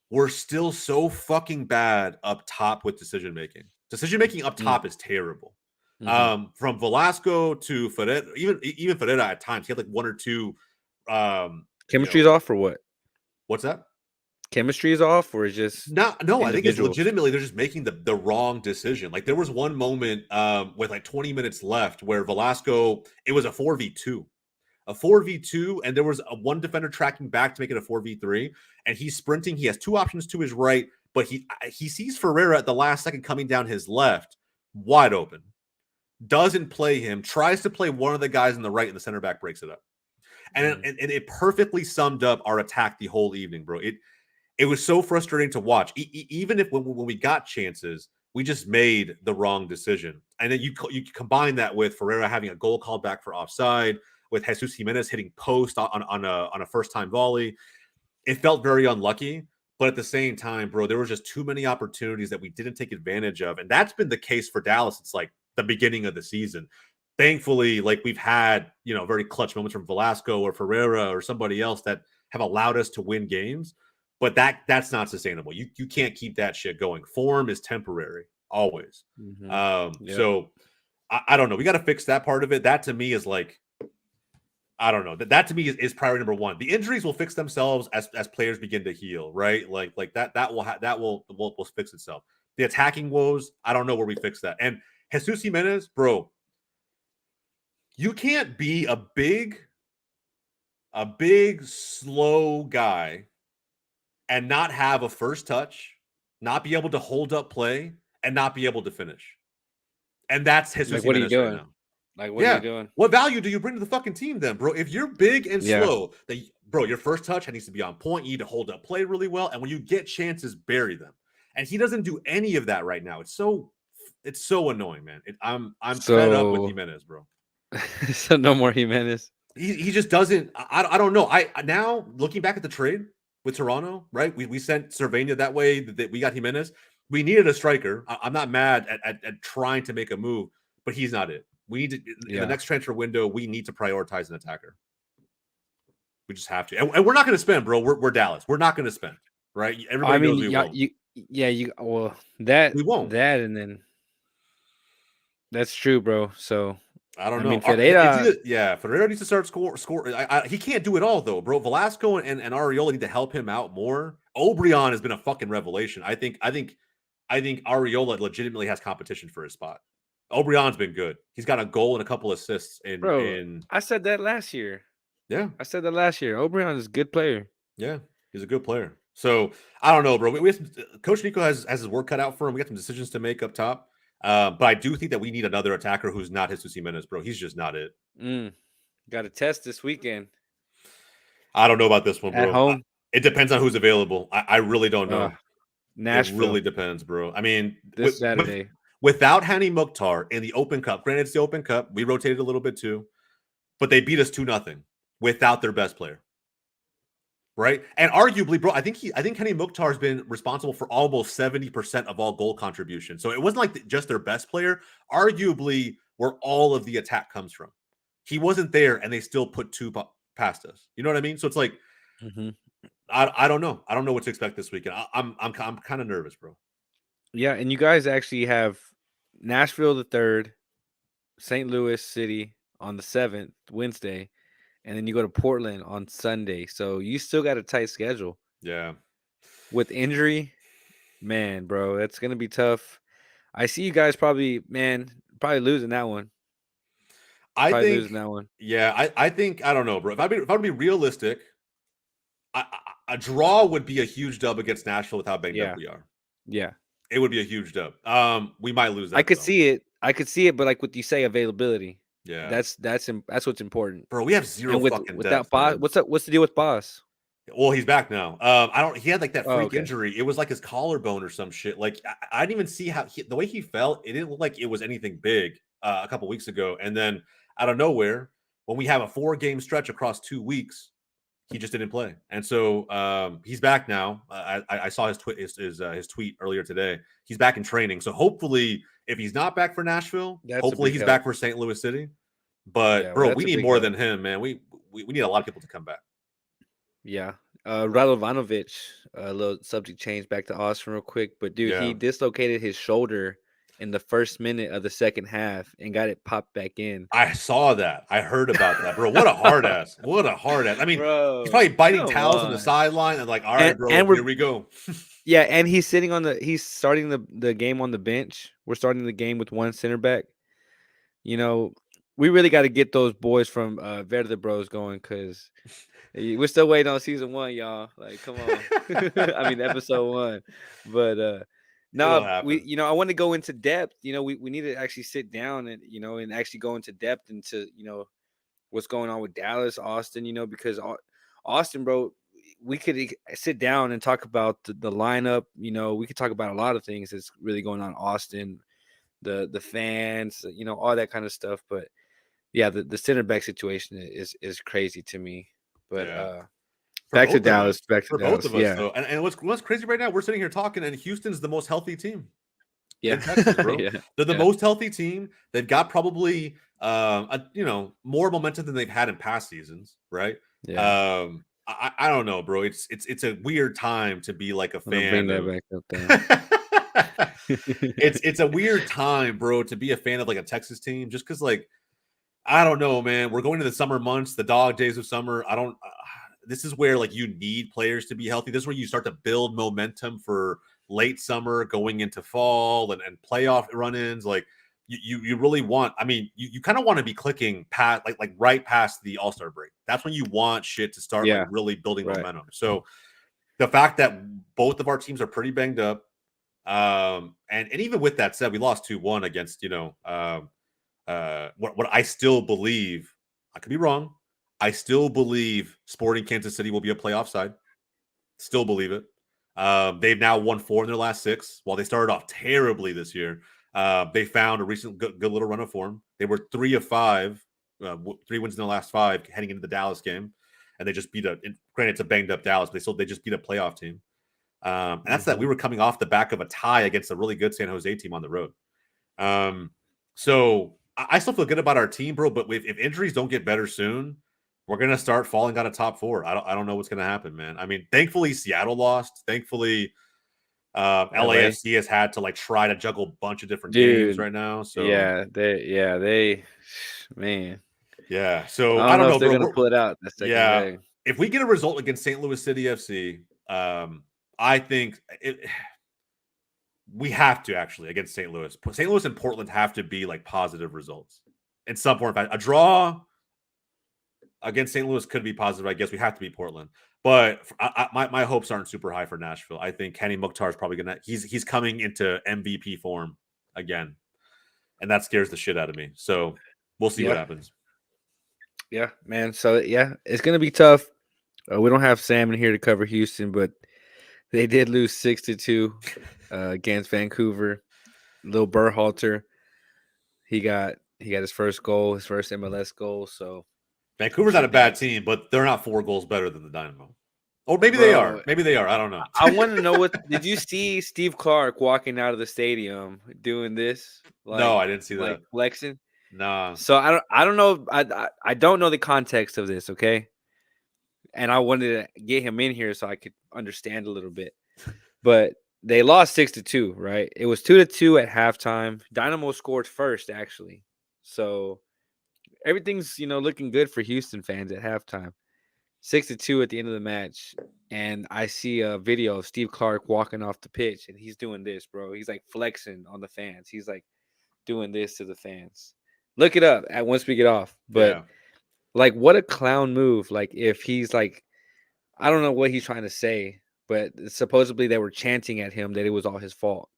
S2: we're still so fucking bad up top with decision making. Decision making up top is terrible. From Velasco to Ferreira, even Ferreira at times, he had like one or two.
S1: Chemistry's off or what?
S2: What's that?
S1: Chemistry is off, or is just
S2: no? I think it's legitimately they're just making the wrong decision. Like there was one moment with like 20 minutes left where Velasco, it was a 4v2. A 4v2, and there was one defender tracking back to make it a 4v3, and he's sprinting. He has two options to his right, but he sees Ferreira at the last second coming down his left, wide open. Doesn't play him, tries to play one of the guys in the right, and the center back breaks it up. And it perfectly summed up our attack the whole evening, bro. It was so frustrating to watch. Even if when we got chances, we just made the wrong decision. And then you combine that with Ferreira having a goal called back for offside, with Jesus Jimenez hitting post on a first-time volley. It felt very unlucky, but at the same time, bro, there were just too many opportunities that we didn't take advantage of. And that's been the case for Dallas. It's like the beginning of the season. Thankfully, like we've had, very clutch moments from Velasco or Ferreira or somebody else that have allowed us to win games. But that's not sustainable. You can't keep that shit going. Form is temporary, always. So I don't know. We got to fix that part of it. That to me is like, I don't know. That to me is priority number one. The injuries will fix themselves as players begin to heal, right? Like that will fix itself. The attacking woes, I don't know where we fix that. And Jesus Jimenez, bro, you can't be a big slow guy and not have a first touch, not be able to hold up play, and not be able to finish. And that's Jesus Jimenez right now.
S1: Like, what are you doing?
S2: What value do you bring to the fucking team then, bro? If you're big and slow, then, bro, your first touch needs to be on point. You need to hold up play really well. And when you get chances, bury them. And he doesn't do any of that right now. It's so annoying, man. I'm fed up with Jimenez, bro.
S1: So no more Jimenez.
S2: He just doesn't. I don't know. I now looking back at the trade with Toronto, right? We sent Cervania that way. That we got Jimenez. We needed a striker. I'm not mad at trying to make a move, but he's not it. We need to, in the next transfer window, we need to prioritize an attacker. We just have to. And we're not going to spend, bro. We're Dallas. We're not going to spend, right? Everybody knows we won't.
S1: We won't. That, and then that's true, bro. So
S2: I don't know. Ferreira needs to start score. He can't do it all, though, bro. Velasco and Arriola need to help him out more. Obrian has been a fucking revelation. I think Arriola legitimately has competition for his spot. Obrian's been good. He's got a goal and a couple assists
S1: I said that last year.
S2: Yeah.
S1: I said that last year. Obrian is a good player.
S2: Yeah, he's a good player. So I don't know, bro. We have Coach Nico has his work cut out for him. We got some decisions to make up top. But I do think that we need another attacker who's not Jesus Jimenez, bro. He's just not it.
S1: Got a test this weekend.
S2: I don't know about this one, bro.
S1: At home?
S2: It depends on who's available. I really don't know.
S1: Nashville.
S2: It really depends, bro. I mean,
S1: this Saturday.
S2: Without Hani Mukhtar in the Open Cup, granted it's the Open Cup, we rotated a little bit too, but they beat us 2-0 without their best player, right? And arguably, bro, I think Hani Mukhtar has been responsible for almost 70% of all goal contributions. So it wasn't like just their best player. Arguably, where all of the attack comes from, he wasn't there, and they still put two past us. You know what I mean? So it's like, I don't know. I don't know what to expect this weekend. I'm kind of nervous, bro.
S1: Yeah, and you guys actually have Nashville the 3rd, St. Louis City on the 7th, Wednesday, and then you go to Portland on Sunday. So you still got a tight schedule.
S2: Yeah.
S1: With injury, man, bro, that's going to be tough. I see you guys probably losing that one.
S2: I
S1: Probably
S2: think,
S1: losing that one.
S2: yeah, I think I don't know, bro. If I'm be realistic, a draw would be a huge dub against Nashville with how banged up
S1: Yeah,
S2: we are.
S1: yeah.
S2: It would be a huge dub. We might lose
S1: I
S2: that
S1: could
S2: though.
S1: see it. I could see it, but like what you say, availability.
S2: Yeah,
S1: That's what's important.
S2: bro, we have zero
S1: And with
S2: fucking
S1: without
S2: depth,
S1: Boss,
S2: man.
S1: what's up? What's the deal with Boss?
S2: Well, he's back now. I don't. He had like that
S1: Oh,
S2: freak
S1: okay.
S2: injury. It was like his collarbone or some shit. Like I didn't even see how the way he felt. It didn't look like it was anything big a couple weeks ago. And then out of nowhere, when we have a 4-game stretch across 2 weeks, he just didn't play. And so he's back now. I saw his tweet earlier today. He's back in training. So hopefully, if he's not back for Nashville,
S1: That's a
S2: hopefully
S1: big
S2: he's
S1: help.
S2: back for St. Louis City. But
S1: Yeah, well,
S2: bro,
S1: that's
S2: we
S1: a
S2: need
S1: big
S2: more
S1: help.
S2: than him, man. We need a lot of people to come back.
S1: Yeah. Radovanovic, a little subject change back to Austin real quick. But dude, he
S2: Yeah.
S1: dislocated his shoulder in the first minute of the second half and got it popped back in.
S2: I saw that. I heard about that, bro. What a hard ass. What a hard ass. I mean, he's
S1: Bro,
S2: probably biting
S1: come
S2: towels on the
S1: on.
S2: sideline and like, all right,
S1: And
S2: bro,
S1: we're
S2: here we go.
S1: yeah, and he's starting the game on the bench. We're starting the game with one center back. You know, we really got to get those boys from Verde Bros going because we're still waiting on season one, y'all. Like, come on. I mean, episode one. But
S2: It'll
S1: now we,
S2: happen.
S1: I want to go into depth. We need to actually sit down and and actually go into depth into what's going on with Dallas, Austin. Because Austin, bro, we could sit down and talk about the lineup. We could talk about a lot of things that's really going on in Austin, the fans, all that kind of stuff. But yeah, the center back situation is crazy to me. But
S2: Yeah. For
S1: back to
S2: both of us.
S1: Dallas. Back to
S2: For both
S1: Dallas.
S2: of us,
S1: Yeah.
S2: though. And what's crazy right now, we're sitting here talking, and Houston's the most healthy team
S1: Yeah.
S2: in Texas, bro.
S1: Yeah.
S2: They're the
S1: Yeah.
S2: most healthy team. They've got probably more momentum than they've had in past seasons, right?
S1: Yeah.
S2: I don't know, bro. It's a weird time to be like a
S1: I'm gonna bring
S2: fan
S1: that
S2: of.
S1: back up there.
S2: It's a weird time, bro, to be a fan of like a Texas team, just because like I don't know, man. We're going to the summer months, the dog days of summer. I don't. This is where like you need players to be healthy. This is where you start to build momentum for late summer, going into fall and playoff run-ins. Like you really want. I mean, you kind of want to be clicking past like right past the All-Star break. That's when you want shit to start like
S1: Yeah.
S2: really building
S1: Right.
S2: momentum. So the fact that both of our teams are pretty banged up, and even with that said, we lost 2-1 against what I still believe, I could be wrong. I still believe Sporting Kansas City will be a playoff side. Still believe it. They've now won 4 in their last 6. While they started off terribly this year, they found a recent good little run of form. They were 3 of 5, 3 wins in the last 5 heading into the Dallas game, and they just beat granted it's a banged up Dallas, but they just beat a playoff team. And that's that we were coming off the back of a tie against a really good San Jose team on the road. So I still feel good about our team, bro. But if injuries don't get better soon, we're gonna start falling out of top 4. I don't know what's gonna happen, man. I mean, thankfully Seattle lost. Thankfully,
S1: LA.
S2: LAFC has had to like try to juggle a bunch of different games
S1: Dude.
S2: right now. So
S1: They man.
S2: yeah.
S1: I
S2: So I
S1: don't
S2: don't
S1: know if
S2: know,
S1: they're
S2: bro.
S1: gonna pull it out the second
S2: Yeah.
S1: leg.
S2: If we get a result against St. Louis City FC, I think we have to actually against St. Louis. St. Louis and Portland have to be like positive results in some form. A draw against St. Louis could be positive. I guess we have to beat Portland, but my hopes aren't super high for Nashville. I think Kenny Mukhtar is probably gonna. He's coming into MVP form again, and that scares the shit out of me. So we'll see what
S1: Yeah.
S2: happens.
S1: Yeah, man. So yeah, it's gonna be tough. We don't have Sam in here to cover Houston, but they did lose 6-2 against Vancouver. Lil Berhalter, he got his first goal, his first MLS goal. So I'm
S2: Vancouver's not
S1: sure
S2: a bad
S1: Dad,
S2: team, but they're not 4 goals better than the Dynamo. Or maybe they are.
S1: bro.
S2: Maybe they are. I don't know.
S1: I want to know what did you see Steve Clark walking out of the stadium doing this
S2: No, I didn't see
S1: like
S2: that.
S1: flexing?
S2: Nah.
S1: So I don't know I don't know the context of this, okay? And I wanted to get him in here so I could understand a little bit. But they lost 6-2, right? It was 2-2 at halftime. Dynamo scored first, actually. So everything's looking good for Houston fans at halftime. 6-2 at the end of the match, and I see a video of Steve Clark walking off the pitch, and he's doing this, bro. He's like flexing on the fans. He's like doing this to the fans. Look it up at once we get off. But
S2: Yeah.
S1: like, what a clown move! Like, if he's like, I don't know what he's trying to say, but supposedly they were chanting at him that it was all his fault.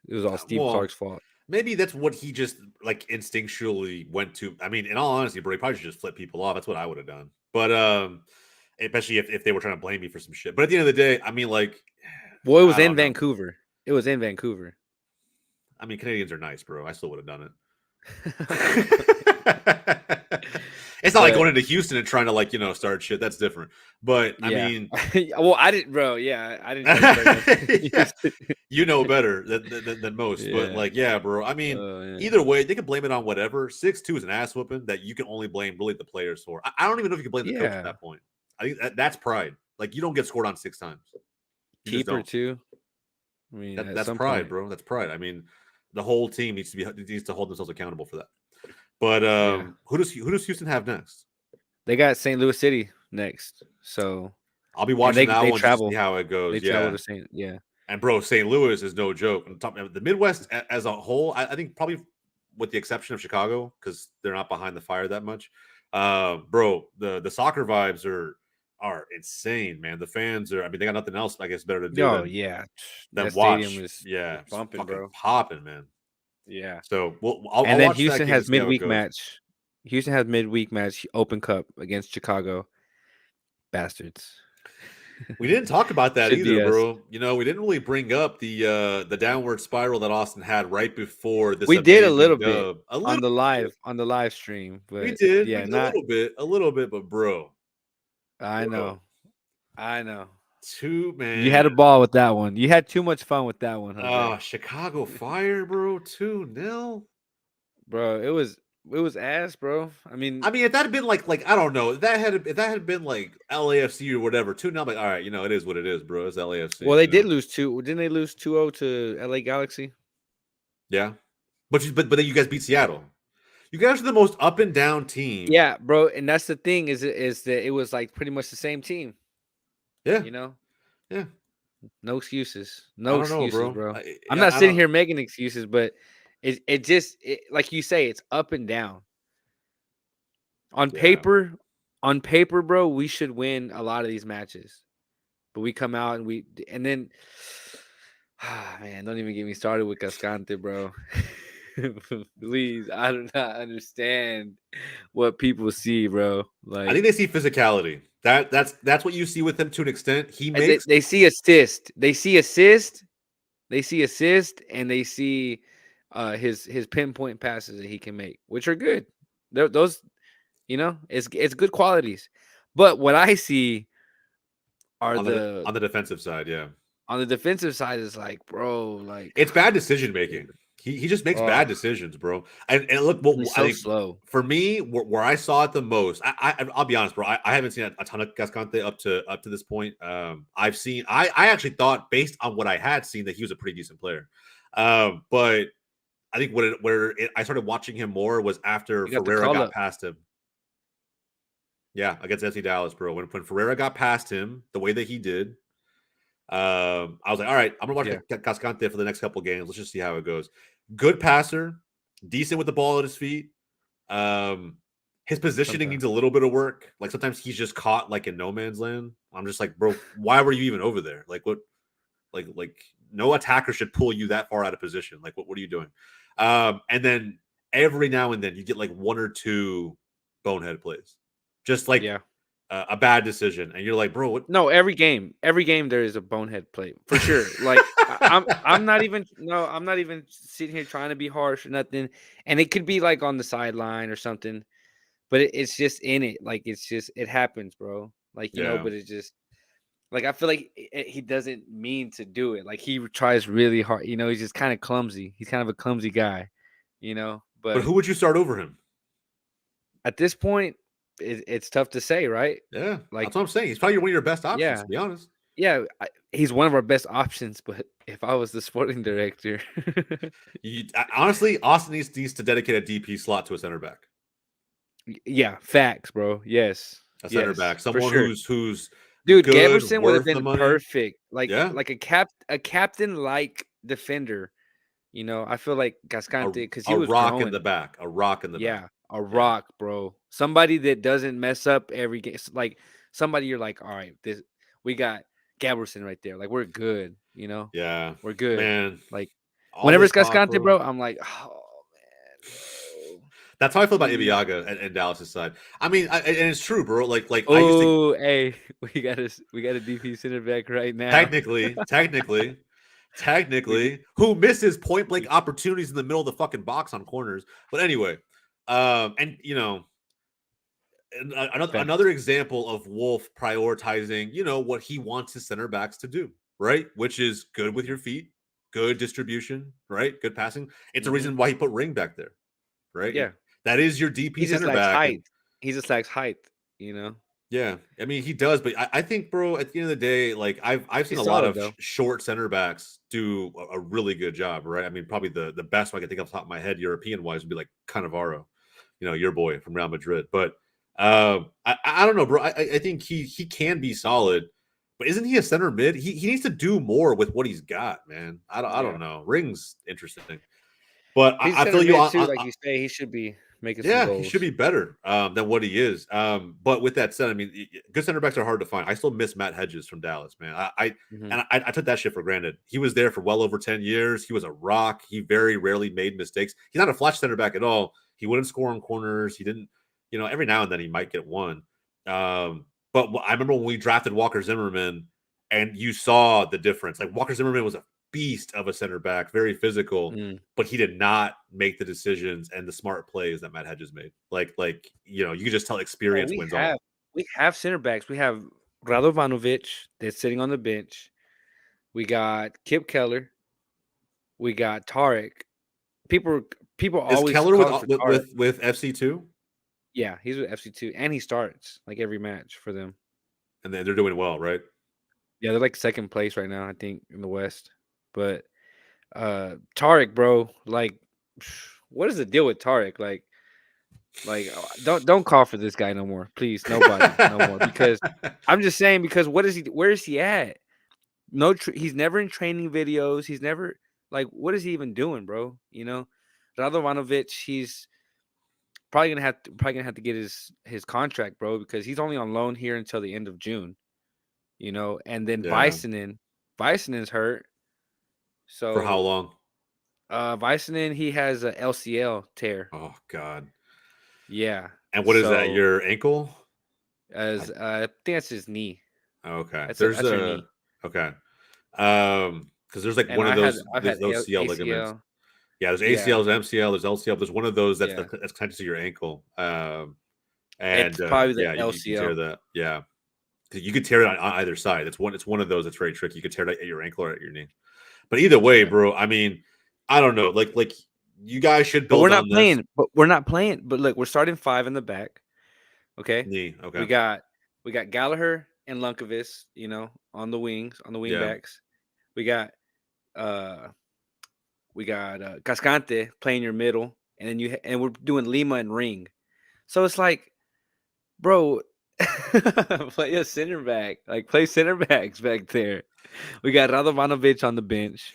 S1: It was all Steve
S2: Well,
S1: Clark's fault.
S2: maybe that's what he just like instinctually went to. I mean, in all honesty, bro, he probably should just flip people off. That's what I would have done. But especially if they were trying to blame me for some shit. But at the end of the day, I mean, like,
S1: Well, it was
S2: I
S1: in
S2: don't know.
S1: Vancouver. It was in Vancouver.
S2: I mean, Canadians are nice, bro. I still would have done it. It's not like
S1: But
S2: going into Houston and trying to like start shit. That's different. But I
S1: yeah,
S2: mean,
S1: well, I didn't, bro. Yeah, I didn't try to start
S2: yeah,
S1: nothing.
S2: you know better than most. But
S1: Yeah.
S2: like, yeah, bro. I mean,
S1: Oh yeah.
S2: either way, they can blame it on whatever. 6-2 is an ass whooping that you can only blame really the players for. I don't even know if you can blame the coach at
S1: Yeah.
S2: that point. I think that's pride. Like you don't get scored on 6 times. You just
S1: Keeper
S2: don't.
S1: too. I mean, at
S2: That's
S1: some
S2: pride,
S1: point.
S2: bro. That's pride. I mean, the whole team needs to hold themselves accountable for that. But
S1: Yeah.
S2: who does Houston have next?
S1: They got St. Louis City next. So,
S2: I'll be
S1: and
S2: watching that
S1: they
S2: one just to see
S1: travel.
S2: how it
S1: They
S2: goes.
S1: travel
S2: Yeah,
S1: to St. Yeah.
S2: and bro, St. Louis is no joke. On top of the Midwest as a whole, I think probably with the exception of Chicago because they're not behind the fire that much. Bro, the soccer vibes are insane, man. The fans are. I mean, they got nothing else, I guess, better to do
S1: Oh yeah.
S2: than
S1: That stadium
S2: watch.
S1: is
S2: Yeah, it's
S1: bumping,
S2: fucking
S1: bro.
S2: popping, man.
S1: Yeah.
S2: So
S1: And
S2: I'll
S1: then
S2: watch that
S1: Houston
S2: game to
S1: has
S2: see how it
S1: midweek
S2: goes.
S1: match. Houston has midweek match Open Cup against Chicago. Bastards.
S2: We didn't talk about that
S1: Should
S2: either,
S1: be us.
S2: bro. We didn't really bring up the downward spiral that Austin had right before this
S1: We did a little
S2: amazing
S1: bit
S2: dub. A little bit.
S1: on the live stream,
S2: We
S1: but
S2: did. We
S1: yeah,
S2: did
S1: not.
S2: a little bit, but
S1: I
S2: bro,
S1: know. I know.
S2: two
S1: You had
S2: man.
S1: a ball with that one. You had too much fun with that one, Jose.
S2: Chicago Fire, bro, 2-0.
S1: Bro, it was ass, bro. I mean,
S2: I mean, if that had been like I don't know, if that had been like LAFC or whatever, 2-0, like all right, it is what it is, bro. It's
S1: well,
S2: LAFC,
S1: they did lose two. Didn't they lose 2-0 to LA Galaxy?
S2: Yeah, but then you guys beat Seattle. You guys are the most up and down team.
S1: Yeah, bro, and that's the thing is that it was like pretty much the same team,
S2: Yeah,
S1: you know?
S2: yeah.
S1: No excuses.
S2: I
S1: No
S2: don't know,
S1: excuses,
S2: bro.
S1: bro. I'm not
S2: I
S1: sitting
S2: don't.
S1: here making excuses, but it just like you say, it's up and down. On
S2: Yeah,
S1: paper, bro, we should win a lot of these matches. But we come out and then man, don't even get me started with Cascante, bro. Please, I do not understand what people see, bro.
S2: I
S1: Like
S2: think they see physicality. That's what you see with him to an extent. He
S1: they,
S2: makes.
S1: they see assist. They see assist. They see assist, and they see his pinpoint passes that he can make, which are good. Those, it's good qualities. But what I see are
S2: On the defensive side. Yeah,
S1: on the defensive side is like, bro, like,
S2: it's bad decision making. He just makes bad
S1: oh,
S2: decisions, bro. And look, what
S1: he's
S2: I
S1: so
S2: think
S1: slow.
S2: for me, where I saw it the most, I'll be honest, bro. I haven't seen a ton of Gascante up to this point. I actually thought based on what I had seen that he was a pretty decent player. But I think I started watching him more was after
S1: You got the
S2: Ferreira
S1: call
S2: got
S1: up.
S2: past him. Yeah, against FC Dallas, bro. When Ferreira got past him the way that he did, I was like, all right, I'm gonna watch
S1: Yeah,
S2: Cascante for the next couple games. Let's just see how it goes. Good passer, decent with the ball at his feet. His positioning
S1: sometimes.
S2: needs a little bit of work. Like sometimes he's just caught like in no man's land. I'm just like, bro, why were you even over there? Like what? Like no attacker should pull you that far out of position. Like what are you doing? And then every now and then you get like one or two bonehead plays, just like
S1: Yeah.
S2: a bad decision, and you're like, bro, what?
S1: No, every game there is a bonehead play for sure. Like I'm not even I'm not even sitting here trying to be harsh or nothing. And it could be like on the sideline or something, but it's just in it. Like it's just it happens, bro. Like
S2: Yeah.
S1: but it just like I feel like he doesn't mean to do it. Like he tries really hard. He's just kind of clumsy. He's kind of a clumsy guy.
S2: But
S1: But
S2: who would you start over him?
S1: at this point, it's tough to say, right?
S2: Yeah,
S1: Like
S2: that's what I'm saying. He's probably one of your best options,
S1: yeah,
S2: to be honest.
S1: yeah, he's one of our best options. But if I was the sporting director,
S2: Honestly, Austin needs to dedicate a DP slot to a center back.
S1: yeah, facts, bro. Yes,
S2: A center
S1: yes,
S2: back,
S1: for
S2: someone
S1: sure.
S2: who's
S1: Dude,
S2: good,
S1: Geverson would have
S2: worth the
S1: been
S2: money.
S1: perfect.
S2: Yeah,
S1: Like a captain like defender You know, I feel like Cascante because he
S2: A
S1: was
S2: rock in
S1: growing.
S2: the back. A rock in the back.
S1: Yeah, a
S2: Yeah.
S1: rock, bro. Somebody that doesn't mess up every game. Like somebody you're like, all right, this we got Gaberson right there. Like we're good, you know,
S2: Yeah.
S1: we're good.
S2: Man,
S1: Like
S2: all
S1: whenever
S2: this
S1: it's
S2: talk,
S1: Cascante,
S2: bro.
S1: bro, I'm like, oh man, bro,
S2: That's how I feel about
S1: please.
S2: Ibiaga and Dallas' side. I mean, and it's true, bro. Like I used to
S1: Oh, hey, we got a DP center back right now. We do.
S2: technically, who misses point blank opportunities in the middle of the fucking box on corners. But anyway, and you know, another
S1: Facts.
S2: example of Wolf prioritizing, you know, what he wants his center backs to do, right? Which is good with your feet, good distribution, right? Good passing. It's a
S1: Hmm.
S2: reason why he put Ring back there, right?
S1: Yeah,
S2: That is your DP
S1: he just
S2: center
S1: lacks
S2: back,
S1: height.
S2: and
S1: He just lacks height. You know,
S2: yeah, I mean he does, but I think, bro, at the end of the day, like I've seen
S1: he's
S2: a lot
S1: solid
S2: of
S1: though.
S2: short center backs do a really good job, right? I mean, probably the best one I can think off the top of my head, European wise, would be like Cannavaro, you know, your boy from Real Madrid. But I don't know, bro. I think he can be solid, but isn't he a center mid? He needs to do more with what he's got, man. I
S1: Yeah,
S2: don't know. Ring's interesting, but
S1: he's
S2: I
S1: center
S2: feel you
S1: mid
S2: on,
S1: too. Like you say, he should be making some
S2: yeah, he should
S1: goals.
S2: be better than what he is. But with that said, I mean, good center backs are hard to find. I still miss Matt Hedges from Dallas, man.
S1: Hmm.
S2: I took that shit for granted. He was there for well over 10 years. He was a rock. He very rarely made mistakes. He's not a flash center back at all. He wouldn't score on corners. He didn't, you know, every now and then he might get one. But I remember when we drafted Walker Zimmerman and you saw the difference. Like Walker Zimmerman was a beast of a center back, very physical,
S1: Mm.
S2: but he did not make the decisions and the smart plays that Matt Hedges made. Like you know, you could just tell
S1: Bro,
S2: experience wins all.
S1: we have center backs. We have Radovanovic that's sitting on the bench. We got Kip Keller. We got Tarek. People people
S2: Is
S1: always
S2: Keller
S1: calling for Tarek.
S2: with FC2?
S1: Yeah, he's with FC2 and he starts like every match for them.
S2: And they're doing well, right?
S1: Yeah, they're like second place right now, I think, in the West. But Tarek, bro, like what is the deal with Tarek? Don't call for this guy no more. Please, nobody, no more because I'm just saying because what is he where is he at? No, he's never in training videos. He's never like, what is he even doing, bro? You know, Radovanovic, he's probably gonna have to get his contract, bro, because he's only on loan here until the end of June. You know, and then
S2: Yeah.
S1: Visonen's hurt.
S2: For how
S1: So
S2: long?
S1: Visonen, he has a LCL tear.
S2: Oh God.
S1: Yeah.
S2: And what is that?
S1: So
S2: Your ankle? I,
S1: as I think that's his knee.
S2: okay.
S1: That's her knee.
S2: Okay. Because there's like
S1: And
S2: one of
S1: I've had
S2: those CL ligaments.
S1: ACL.
S2: Yeah, there's
S1: Yeah.
S2: ACL, there's MCL, there's LCL. There's one of those
S1: Yeah.
S2: that's connected to your ankle.
S1: It's probably the
S2: Yeah, you can tear
S1: LCL.
S2: that. Yeah, you could tear it on either side. It's one of those that's very tricky. You could tear it at your ankle or at your knee. But either way,
S1: Yeah.
S2: bro. I mean, I don't know. Like you guys should
S1: But we're
S2: build
S1: not
S2: on this
S1: playing. But we're not playing. But look, we're starting five in the back. Okay.
S2: knee.
S1: We
S2: Okay.
S1: got we got Gallagher and Lunkovic, you know, on the wings, on the wing
S2: Yeah.
S1: backs. We got uh Cascante playing your middle, and then and we're doing Lima and Ring. So it's like, bro, play a center back. Like play center backs back there. We got Radovanovic on the bench.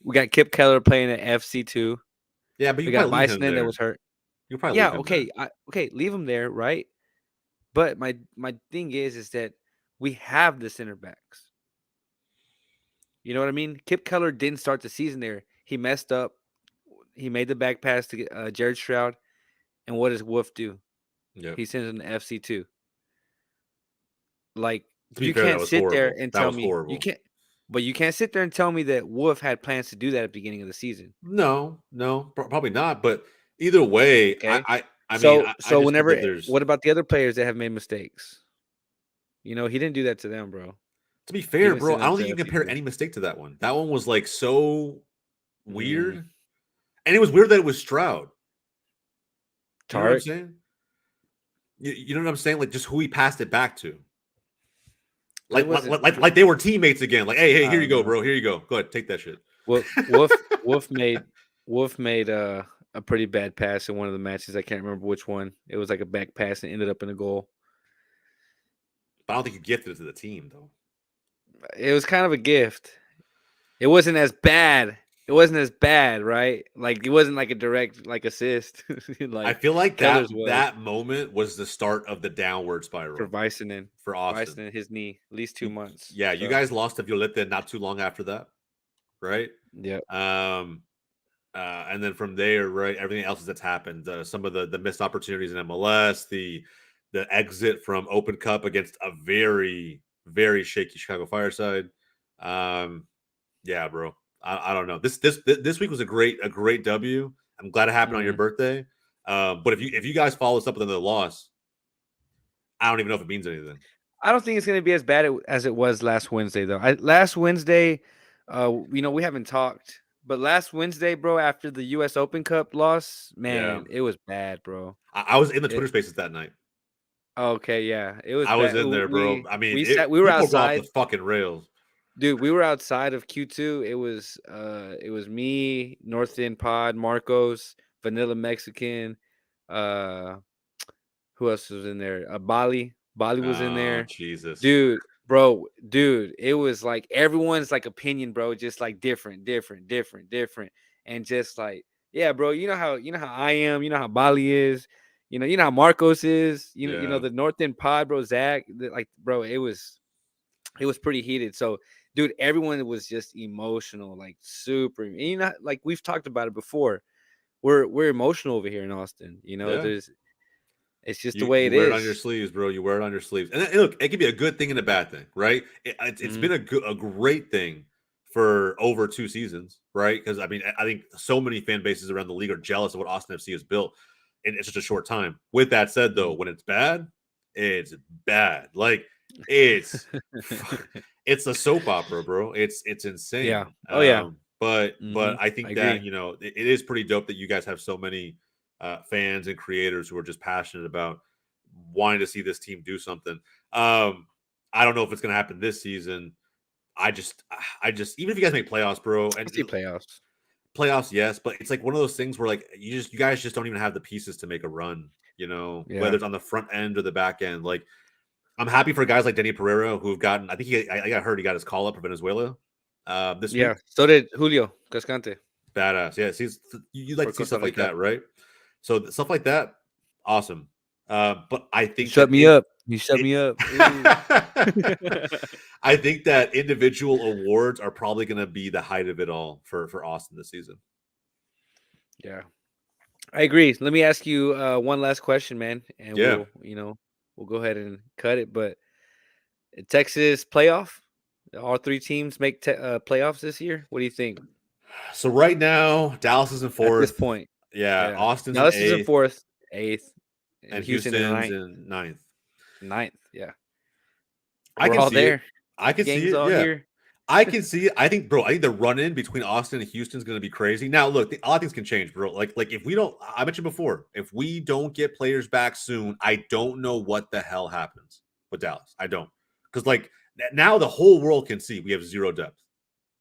S1: We got Kip Keller playing at FC2.
S2: Yeah, but you
S1: We
S2: can
S1: got
S2: probably leave him
S1: Bisonen that
S2: there.
S1: was hurt.
S2: You can probably
S1: Yeah,
S2: leave him there.
S1: okay. Okay, leave him there, right? But my thing is that we have the center backs. You know what I mean? Kip Keller didn't start the season there. He messed up. He made the back pass to Jared Stroud. And what does Wolf do?
S2: Yeah.
S1: He sends him to FC2. Like
S2: To be
S1: you
S2: fair, that
S1: can't
S2: was
S1: sit there
S2: horrible.
S1: and
S2: That
S1: tell
S2: was
S1: me
S2: horrible.
S1: you can't sit there and tell me that Wolf had plans to do that at the beginning of the season.
S2: No, probably not. But either way,
S1: Okay.
S2: I mean, I
S1: So
S2: just think that
S1: whenever
S2: there's.
S1: what about the other players that have made mistakes? You know, he didn't do that to them, bro.
S2: To be
S1: He
S2: fair,
S1: didn't
S2: bro,
S1: send
S2: I
S1: them
S2: don't
S1: to
S2: think you can compare
S1: FC2.
S2: any mistake to that one. That one was like so
S1: Mm,
S2: weird, and it was weird that it was Stroud. You know what I'm
S1: Tarek.
S2: saying? You know what I'm saying? Like just who he passed it back to.
S1: But it wasn't.
S2: Like they were teammates again. Like, hey,
S1: I
S2: here you
S1: don't
S2: go,
S1: know.
S2: bro. Here you go. Go ahead, take that shit.
S1: Wolf made a pretty bad pass in one of the matches. I can't remember which one. It was like a back pass and ended up in a goal.
S2: But I don't think you gifted it to the team though.
S1: It was kind of a gift. It wasn't as bad it wasn't as bad, right? Like it wasn't like a direct like assist,
S2: I
S1: like
S2: feel like
S1: Keller's was
S2: that moment was the start of the downward
S1: for
S2: spiral
S1: Vicinen.
S2: for Austin.
S1: Vicinen, his knee, at least 2 months.
S2: Yeah, you
S1: So
S2: guys lost to Violeta not too long after that, right?
S1: yeah,
S2: Um, and then from there, right, everything else that's happened, some of the missed opportunities in MLS, the exit from Open Cup against a very shaky Chicago Fireside. Um, yeah, bro, I don't know. This week was a great W. I'm glad it happened on your
S1: mhm.
S2: birthday. But if you guys follow this up with another loss, I don't even know if it means anything.
S1: I don't think it's gonna be as bad as it was last Wednesday though. Last Wednesday, we haven't talked, but last Wednesday, bro, after the U.S. Open Cup loss,
S2: Yeah,
S1: man, it was bad, bro.
S2: I was in the
S1: It
S2: Twitter Spaces that night.
S1: Okay, yeah, it was
S2: I was
S1: bad.
S2: in there, bro. I mean,
S1: We were
S2: people go off the
S1: outside.
S2: fucking rails.
S1: Dude, we were outside of Q2. It was me, North End Pod, Marcos, Vanilla Mexican, uh who else was in there? Bali. Bali was in
S2: Oh,
S1: there.
S2: Jesus.
S1: Dude, bro, dude, it was like everyone's like opinion, bro, just like different. And just like, yeah, bro, you know how I am, you know how Bali is, you know how Marcos is,
S2: Yeah.
S1: the North End Pod, bro, Zach, like, bro, it was pretty heated. So, dude, everyone was just emotional, like super. And like we've talked about it before. We're emotional over here in Austin.
S2: Yeah.
S1: It's just the
S2: You
S1: way
S2: you
S1: it
S2: wear it on your
S1: is.
S2: sleeves, bro. You wear it on your sleeves. And look, it could be a good thing and a bad thing, right? It's
S1: Mhm.
S2: been a great thing for over 2 seasons, right? Because I mean, I think so many fan bases around the league are jealous of what Austin FC has built in such a short time. With that said, though,
S1: Mhm.
S2: when it's bad, it's bad. Like it's it's a soap opera, bro. It's
S1: Yeah.
S2: insane.
S1: Oh yeah.
S2: But I
S1: I
S2: think that
S1: agree.
S2: it is pretty dope that you guys have so many fans and creators who are just passionate about wanting to see this team do something. I don't know if it's going to happen this season. I just even if you guys make playoffs, bro,
S1: I
S2: and
S1: see playoffs.
S2: playoffs, yes, but it's like one of those things where like you guys just don't even have the pieces to make a run. Whether
S1: Yeah.
S2: it's on the front end or the back end. Like I'm happy for guys like Denny Pereira who have gotten. I think I got heard he got his call up for Venezuela this
S1: Yeah.
S2: week.
S1: So did Julio Cascante
S2: Badass. Yeah, see, you like
S1: for
S2: to see
S1: Costa
S2: stuff like
S1: Rica.
S2: that, right? So stuff like that, awesome. But I
S1: You
S2: think
S1: shut
S2: that
S1: me up. You shut me up. Ooh.
S2: I think that individual awards are probably going to be the height of it all for Austin this season.
S1: Yeah. I agree. Let me ask you one last question, man, and
S2: Yeah.
S1: we'll go ahead and cut it. But Texas playoff, all three teams make playoffs this year. What do you think
S2: So right now, Dallas is in
S1: at this
S2: fourth.
S1: point?
S2: Yeah,
S1: Yeah,
S2: Austin's in
S1: Dallas is in
S2: eighth,
S1: fourth, eighth, and
S2: and
S1: Houston in
S2: Houston's
S1: ninth.
S2: in ninth.
S1: Ninth. Yeah,
S2: I
S1: we're
S2: can
S1: all
S2: see it.
S1: there.
S2: I can see
S1: Gang's
S2: it.
S1: all
S2: Yeah.
S1: here.
S2: I can see it. I think, bro. I think the run in between Austin and Houston is going to be crazy. Now, look, a lot of things can change, bro. Like if we don't, I mentioned before, if we don't get players back soon, I don't know what the hell happens with Dallas. I don't, because like now the whole world can see we have zero depth.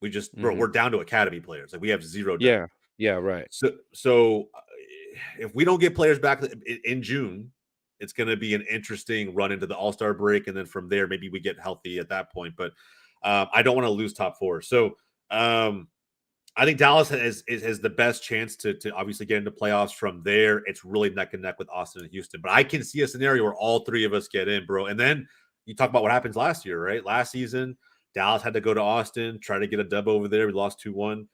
S2: We just, bro,
S1: Hmm.
S2: we're down to academy players. Like we have zero depth.
S1: Yeah. Yeah. Right.
S2: So if we don't get players back in June, it's going to be an interesting run into the All Star break, and then from there maybe we get healthy at that point. But I don't want to lose top four. So I think Dallas has the best chance to obviously get into playoffs. From there, it's really neck and neck with Austin and Houston. But I can see a scenario where all three of us get in, bro. And then you talk about what happens last year, right? Last season, Dallas had to go to Austin, try to get a dub over there. We lost 2-1.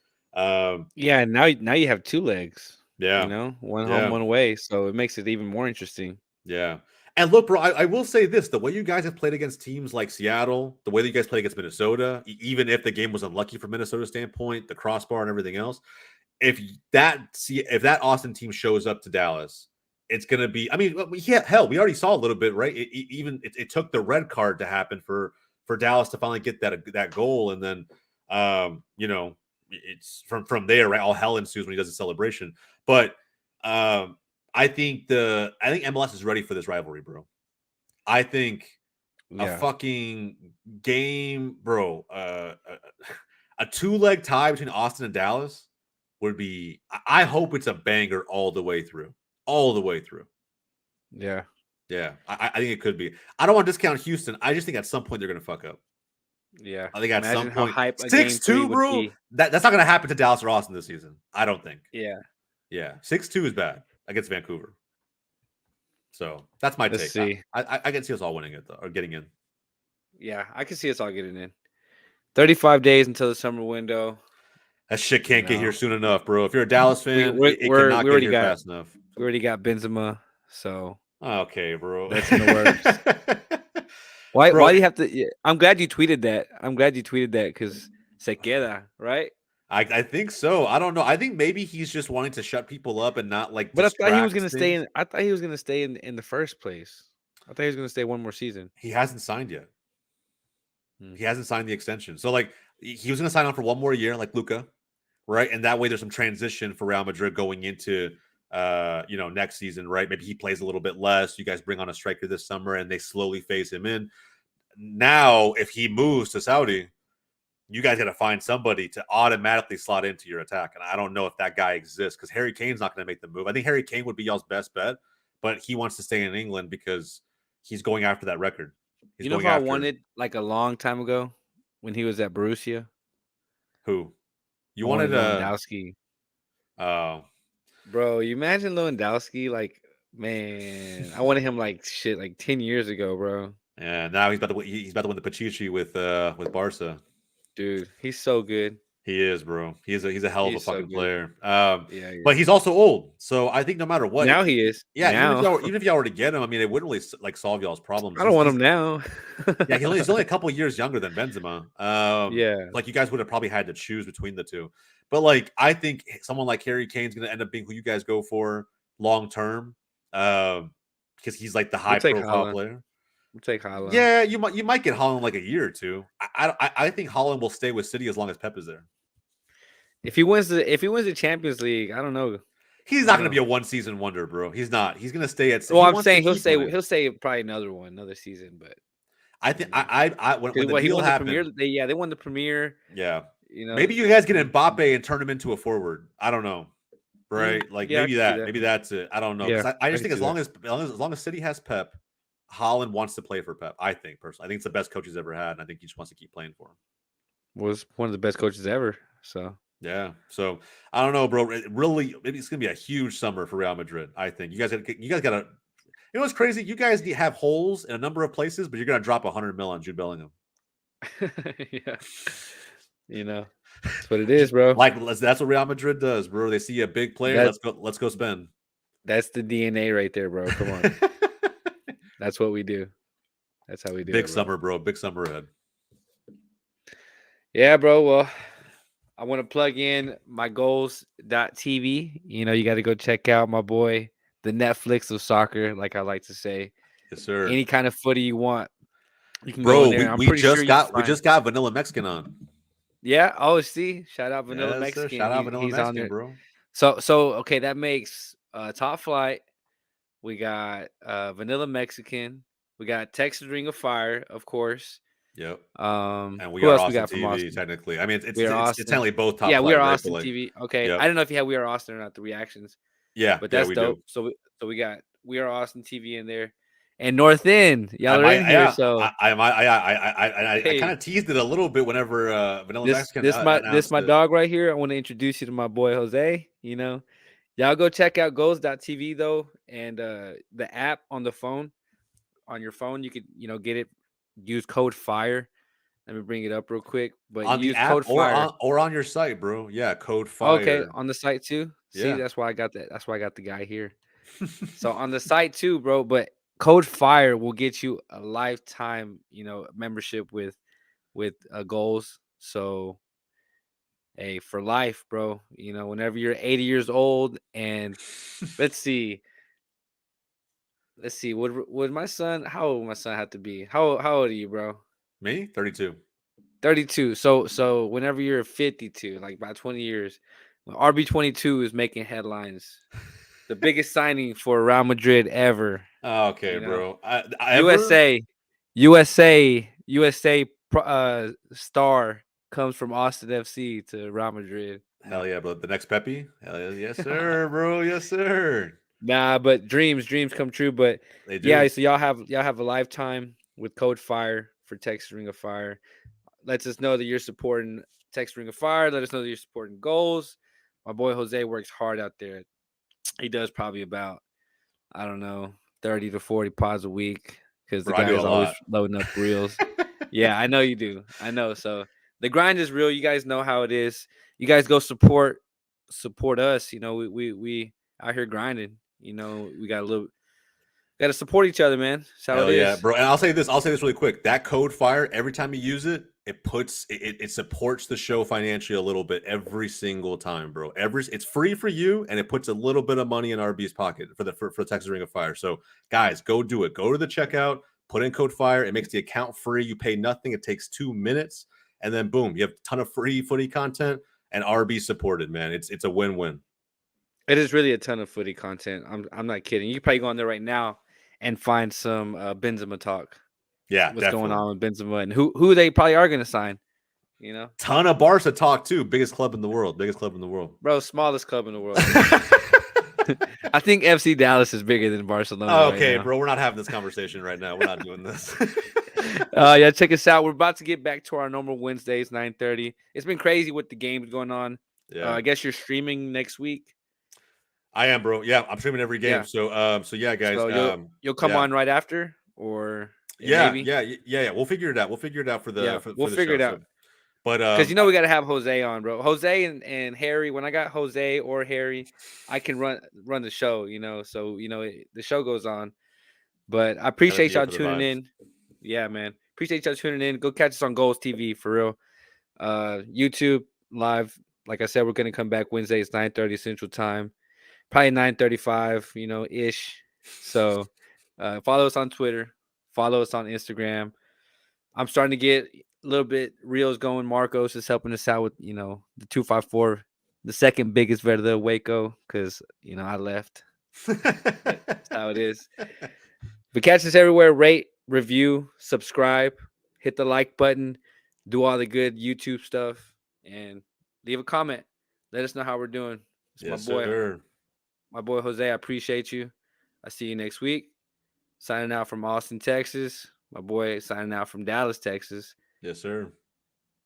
S1: Yeah. And now you have two legs.
S2: Yeah,
S1: One home,
S2: yeah.
S1: one away. So it makes it even more interesting.
S2: Yeah. And look, bro, I will say this: the way you guys have played against teams like Seattle, the way that you guys played against Minnesota, even if the game was unlucky from Minnesota's standpoint, the crossbar and everything else, if that Austin team shows up to Dallas, it's going to be. I mean, yeah, hell, we already saw a little bit, right? It took the red card to happen for Dallas to finally get that goal, and then it's from there, right? All hell ensues when he does a celebration, but um I think MLS is ready for this rivalry, bro. I think a
S1: Yeah.
S2: fucking game, bro. A two-leg tie between Austin and Dallas would be. I hope it's a banger all the way through. All the way through.
S1: Yeah.
S2: Yeah, I think it could be. I don't want to discount Houston. I just think at some point they're going to fuck up.
S1: Yeah.
S2: I think at some
S1: Imagine how
S2: point
S1: hype a game
S2: six
S1: three
S2: two,
S1: would
S2: bro.
S1: be.
S2: That's not going to happen to Dallas or Austin this season. I don't think.
S1: Yeah.
S2: Yeah, 6-2 is bad against Vancouver. So that's my
S1: Let's
S2: take.
S1: see.
S2: I can see us all winning it though, or getting in.
S1: Yeah, I can see us all getting in. 35 days until the summer window.
S2: That shit
S1: You
S2: can't get here
S1: know,
S2: soon enough, bro. If you're a Dallas fan, it
S1: we
S2: cannot get
S1: already
S2: here
S1: got
S2: fast enough.
S1: Benzema, so
S2: Okay, bro.
S1: that's in the works. Why?
S2: Bro,
S1: Why do you have to? Yeah, I'm glad you tweeted that. I'm glad you tweeted that because se queda, right?
S2: I think so. I don't know. I think maybe he's just wanting to shut people up and not like
S1: But I thought he was
S2: distract
S1: gonna stay
S2: things.
S1: in. I thought he was gonna stay in the first place. I thought he was gonna stay one more season.
S2: He hasn't signed yet.
S1: Hmm.
S2: He hasn't signed the extension. So like he was going to sign on for one more year, like Luca, right? And that way there's some transition for Real Madrid going into next season, right? Maybe he plays a little bit less. You guys bring on a striker this summer and they slowly phase him in. Now, if he moves to Saudi, you guys got to find somebody to automatically slot into your attack. And I don't know if that guy exists because Harry Kane's not going to make the move. I think Harry Kane would be y'all's best bet, but he wants to stay in England because he's going after that record. He's
S1: You know
S2: going
S1: who I
S2: after
S1: wanted like a long time ago when he was at Borussia?
S2: who? You
S1: I wanted
S2: wanted
S1: Lewandowski.
S2: uh
S1: Bro, you imagine Lewandowski? Like, man, I wanted him like shit like 10 years ago, bro.
S2: and now he's about to win the Pachichi with Barca.
S1: Dude, he's so good.
S2: He is, bro. He's a hell of a
S1: He's so
S2: fucking
S1: good.
S2: player.
S1: Yeah,
S2: But
S1: yeah.
S2: he's also old. So I think no matter what,
S1: Now he is.
S2: yeah,
S1: Now.
S2: even if y'all were to get him, I mean, it wouldn't really like solve y'all's problems.
S1: I don't want him now.
S2: Yeah, he's only a couple years younger than Benzema.
S1: Yeah.
S2: Like you guys would have probably had to choose between the two. But like I think someone like Harry Kane's going to end up being who you guys go for long term, because he's like the
S1: We'll
S2: high
S1: take
S2: profile
S1: Holland.
S2: player.
S1: We'll take Holland.
S2: Yeah, you might get Holland like a year or two. I think Holland will stay with City as long as Pep is there.
S1: If he wins the Champions League, I don't know.
S2: He's not going to be a one season wonder, bro. He's not. He's going to stay at.
S1: Well,
S2: He
S1: I'm
S2: wants to
S1: saying
S2: keep winning.
S1: he'll stay probably another season, but
S2: I think I when the
S1: he
S2: deal
S1: won the
S2: happened,
S1: Premier. They won the Premier.
S2: yeah.
S1: You know,
S2: Maybe you guys get Mbappe and turn him into a forward. I don't know, right? Like
S1: yeah, I
S2: maybe
S1: can see that.
S2: maybe that's it. I don't know.
S1: Yeah,
S2: I just
S1: can
S2: think
S1: see
S2: as long as City has Pep, Holland wants to play for Pep. I think personally, I think it's the best coach he's ever had, and I think he just wants to keep playing for him.
S1: Was one of the best coaches ever. So
S2: yeah. So I don't know, bro. Really, maybe it's gonna be a huge summer for Real Madrid. I think you guys got to. You know what's crazy? You guys have holes in a number of places, but you're gonna drop 100 mil on Jude Bellingham.
S1: yeah, you know, that's what it is, bro.
S2: Like that's what Real Madrid does, bro. They see a big player, let's go spend.
S1: That's the DNA right there, bro. Come on. That's what we do. That's how we do
S2: Big
S1: it,
S2: summer, bro. Big summer ahead.
S1: Yeah, bro. Well, I want to plug in my goals.tv. You know, you got to go check out my boy, the Netflix of soccer, like I like to say.
S2: Yes, sir.
S1: Any kind of footy you want, you can
S2: bro,
S1: go in there. I'm pretty sure
S2: we just got Vanilla Mexican on.
S1: Yeah. Oh, see, shout out Vanilla Mexican.
S2: Sir. Shout out Vanilla
S1: he's
S2: Mexican,
S1: on there,
S2: bro.
S1: So okay, that makes Top Flight. We got Vanilla Mexican. We got Texas Ring of Fire, of course.
S2: Yep.
S1: And
S2: we
S1: who
S2: are
S1: else
S2: Austin
S1: we got
S2: TV,
S1: from Austin?
S2: technically. I mean, it's
S1: Austin.
S2: technically both Top
S1: Yeah,
S2: Flight,
S1: we are
S2: right?
S1: Austin TV. Okay,
S2: yep.
S1: I don't know if you had We Are Austin or not. The reactions.
S2: Yeah,
S1: but that's
S2: we
S1: dope.
S2: Do.
S1: So we got We Are Austin TV in there, and North End. Y'all are in here. So
S2: I kind of teased it a little bit whenever Vanilla Mexican.
S1: This my dog right here. I want to introduce you to my boy Jose. You know, y'all go check out goals.tv though, and the app on the phone, on your phone, you could get it. Use code FIRE. Let me bring it up real quick. But
S2: on
S1: use
S2: the app
S1: code FIRE
S2: or on your site, bro. Yeah, code FIRE.
S1: Okay, on the site too. See, that's why I got that. That's why I got the guy here. So on the site too, bro. But code FIRE will get you a lifetime, membership with goals. So, hey, for life, bro. Whenever you're 80 years old, and let's see. Would my son? How old would my son have to be? How old are you, bro?
S2: Me, 32.
S1: 32. So whenever you're 52, like by 20 years, when RB22 is making headlines, the biggest signing for Real Madrid ever.
S2: Okay, bro.
S1: USA star comes from Austin FC to Real Madrid.
S2: Hell yeah, bro. The next Pepe? Hell yes, sir, bro. Yes, sir.
S1: Nah, but dreams come true. But
S2: they do.
S1: Yeah, so y'all have a lifetime with code FIRE for Texas Ring of Fire. Lets us know that you're supporting Text Ring of Fire. Let us know that you're supporting goals. My boy Jose works hard out there. He does probably about, I don't know, 30 to 40 pods a week because the
S2: Bro, I
S1: guy
S2: do a
S1: is always
S2: lot.
S1: loading up reels. Yeah, I know you do. I know. So the grind is real. You guys know how it is. You guys go support us. We out here grinding. We got to support each other, man. That's how it
S2: Hell yeah,
S1: is.
S2: bro. And I'll say this really quick. That code fire, every time you use it, it supports the show financially a little bit every single time, bro. It's free for you, and it puts a little bit of money in RB's pocket for Texas Ring of Fire. So guys, go do it. Go to the checkout, put in code fire. It makes the account free. You pay nothing. It takes 2 minutes, and then boom, you have a ton of free footy content and RB supported, man. It's a win-win.
S1: It is really a ton of footy content. I'm not kidding. You can probably go on there right now and find some Benzema talk.
S2: Yeah,
S1: What's going
S2: definitely.
S1: on with Benzema and who they probably are going to sign.
S2: Ton of Barca talk too. Biggest club in the world.
S1: Bro, smallest club in the world. I think FC Dallas is bigger than Barcelona.
S2: Okay,
S1: right now.
S2: bro, we're not having this conversation right now. We're not doing this.
S1: Yeah, check us out. We're about to get back to our normal Wednesdays, 9:30. It's been crazy with the games going on.
S2: Yeah,
S1: I guess you're streaming next week.
S2: I am, bro. Yeah, I'm streaming every game.
S1: Yeah.
S2: So yeah, guys.
S1: So you'll come
S2: yeah.
S1: on right after, or
S2: Yeah,
S1: maybe.
S2: yeah. We'll figure it out. We'll figure it out for the
S1: Yeah,
S2: for
S1: we'll
S2: the
S1: figure
S2: show.
S1: it out.
S2: So, but
S1: Because we got to have Jose on, bro. Jose and Harry. When I got Jose or Harry, I can run the show. So the show goes on. But I
S2: gotta be
S1: appreciate
S2: here
S1: y'all
S2: for the
S1: tuning
S2: vibes.
S1: in. Yeah, man. Appreciate y'all tuning in. Go catch us on Goals TV for real. YouTube live. Like I said, we're gonna come back Wednesdays 9:30 Central Time, probably 9:35. Ish. So follow us on Twitter. Follow us on Instagram. I'm starting to get a little bit reels going. Marcos is helping us out with the 254, the second biggest Verde Waco, because I left. But that's how it is. But catch us everywhere. Rate, review, subscribe, hit the like button, do all the good YouTube stuff, and leave a comment. Let us know how we're doing. It's
S2: Yes, sir.
S1: my boy Jose. I appreciate you. I see you next week. Signing out from Austin, Texas. My boy signing out from Dallas, Texas.
S2: Yes, sir.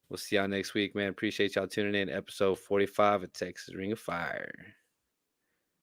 S1: We'll see y'all next week, man. Appreciate y'all tuning in. Episode 45 of Texas Ring of Fire.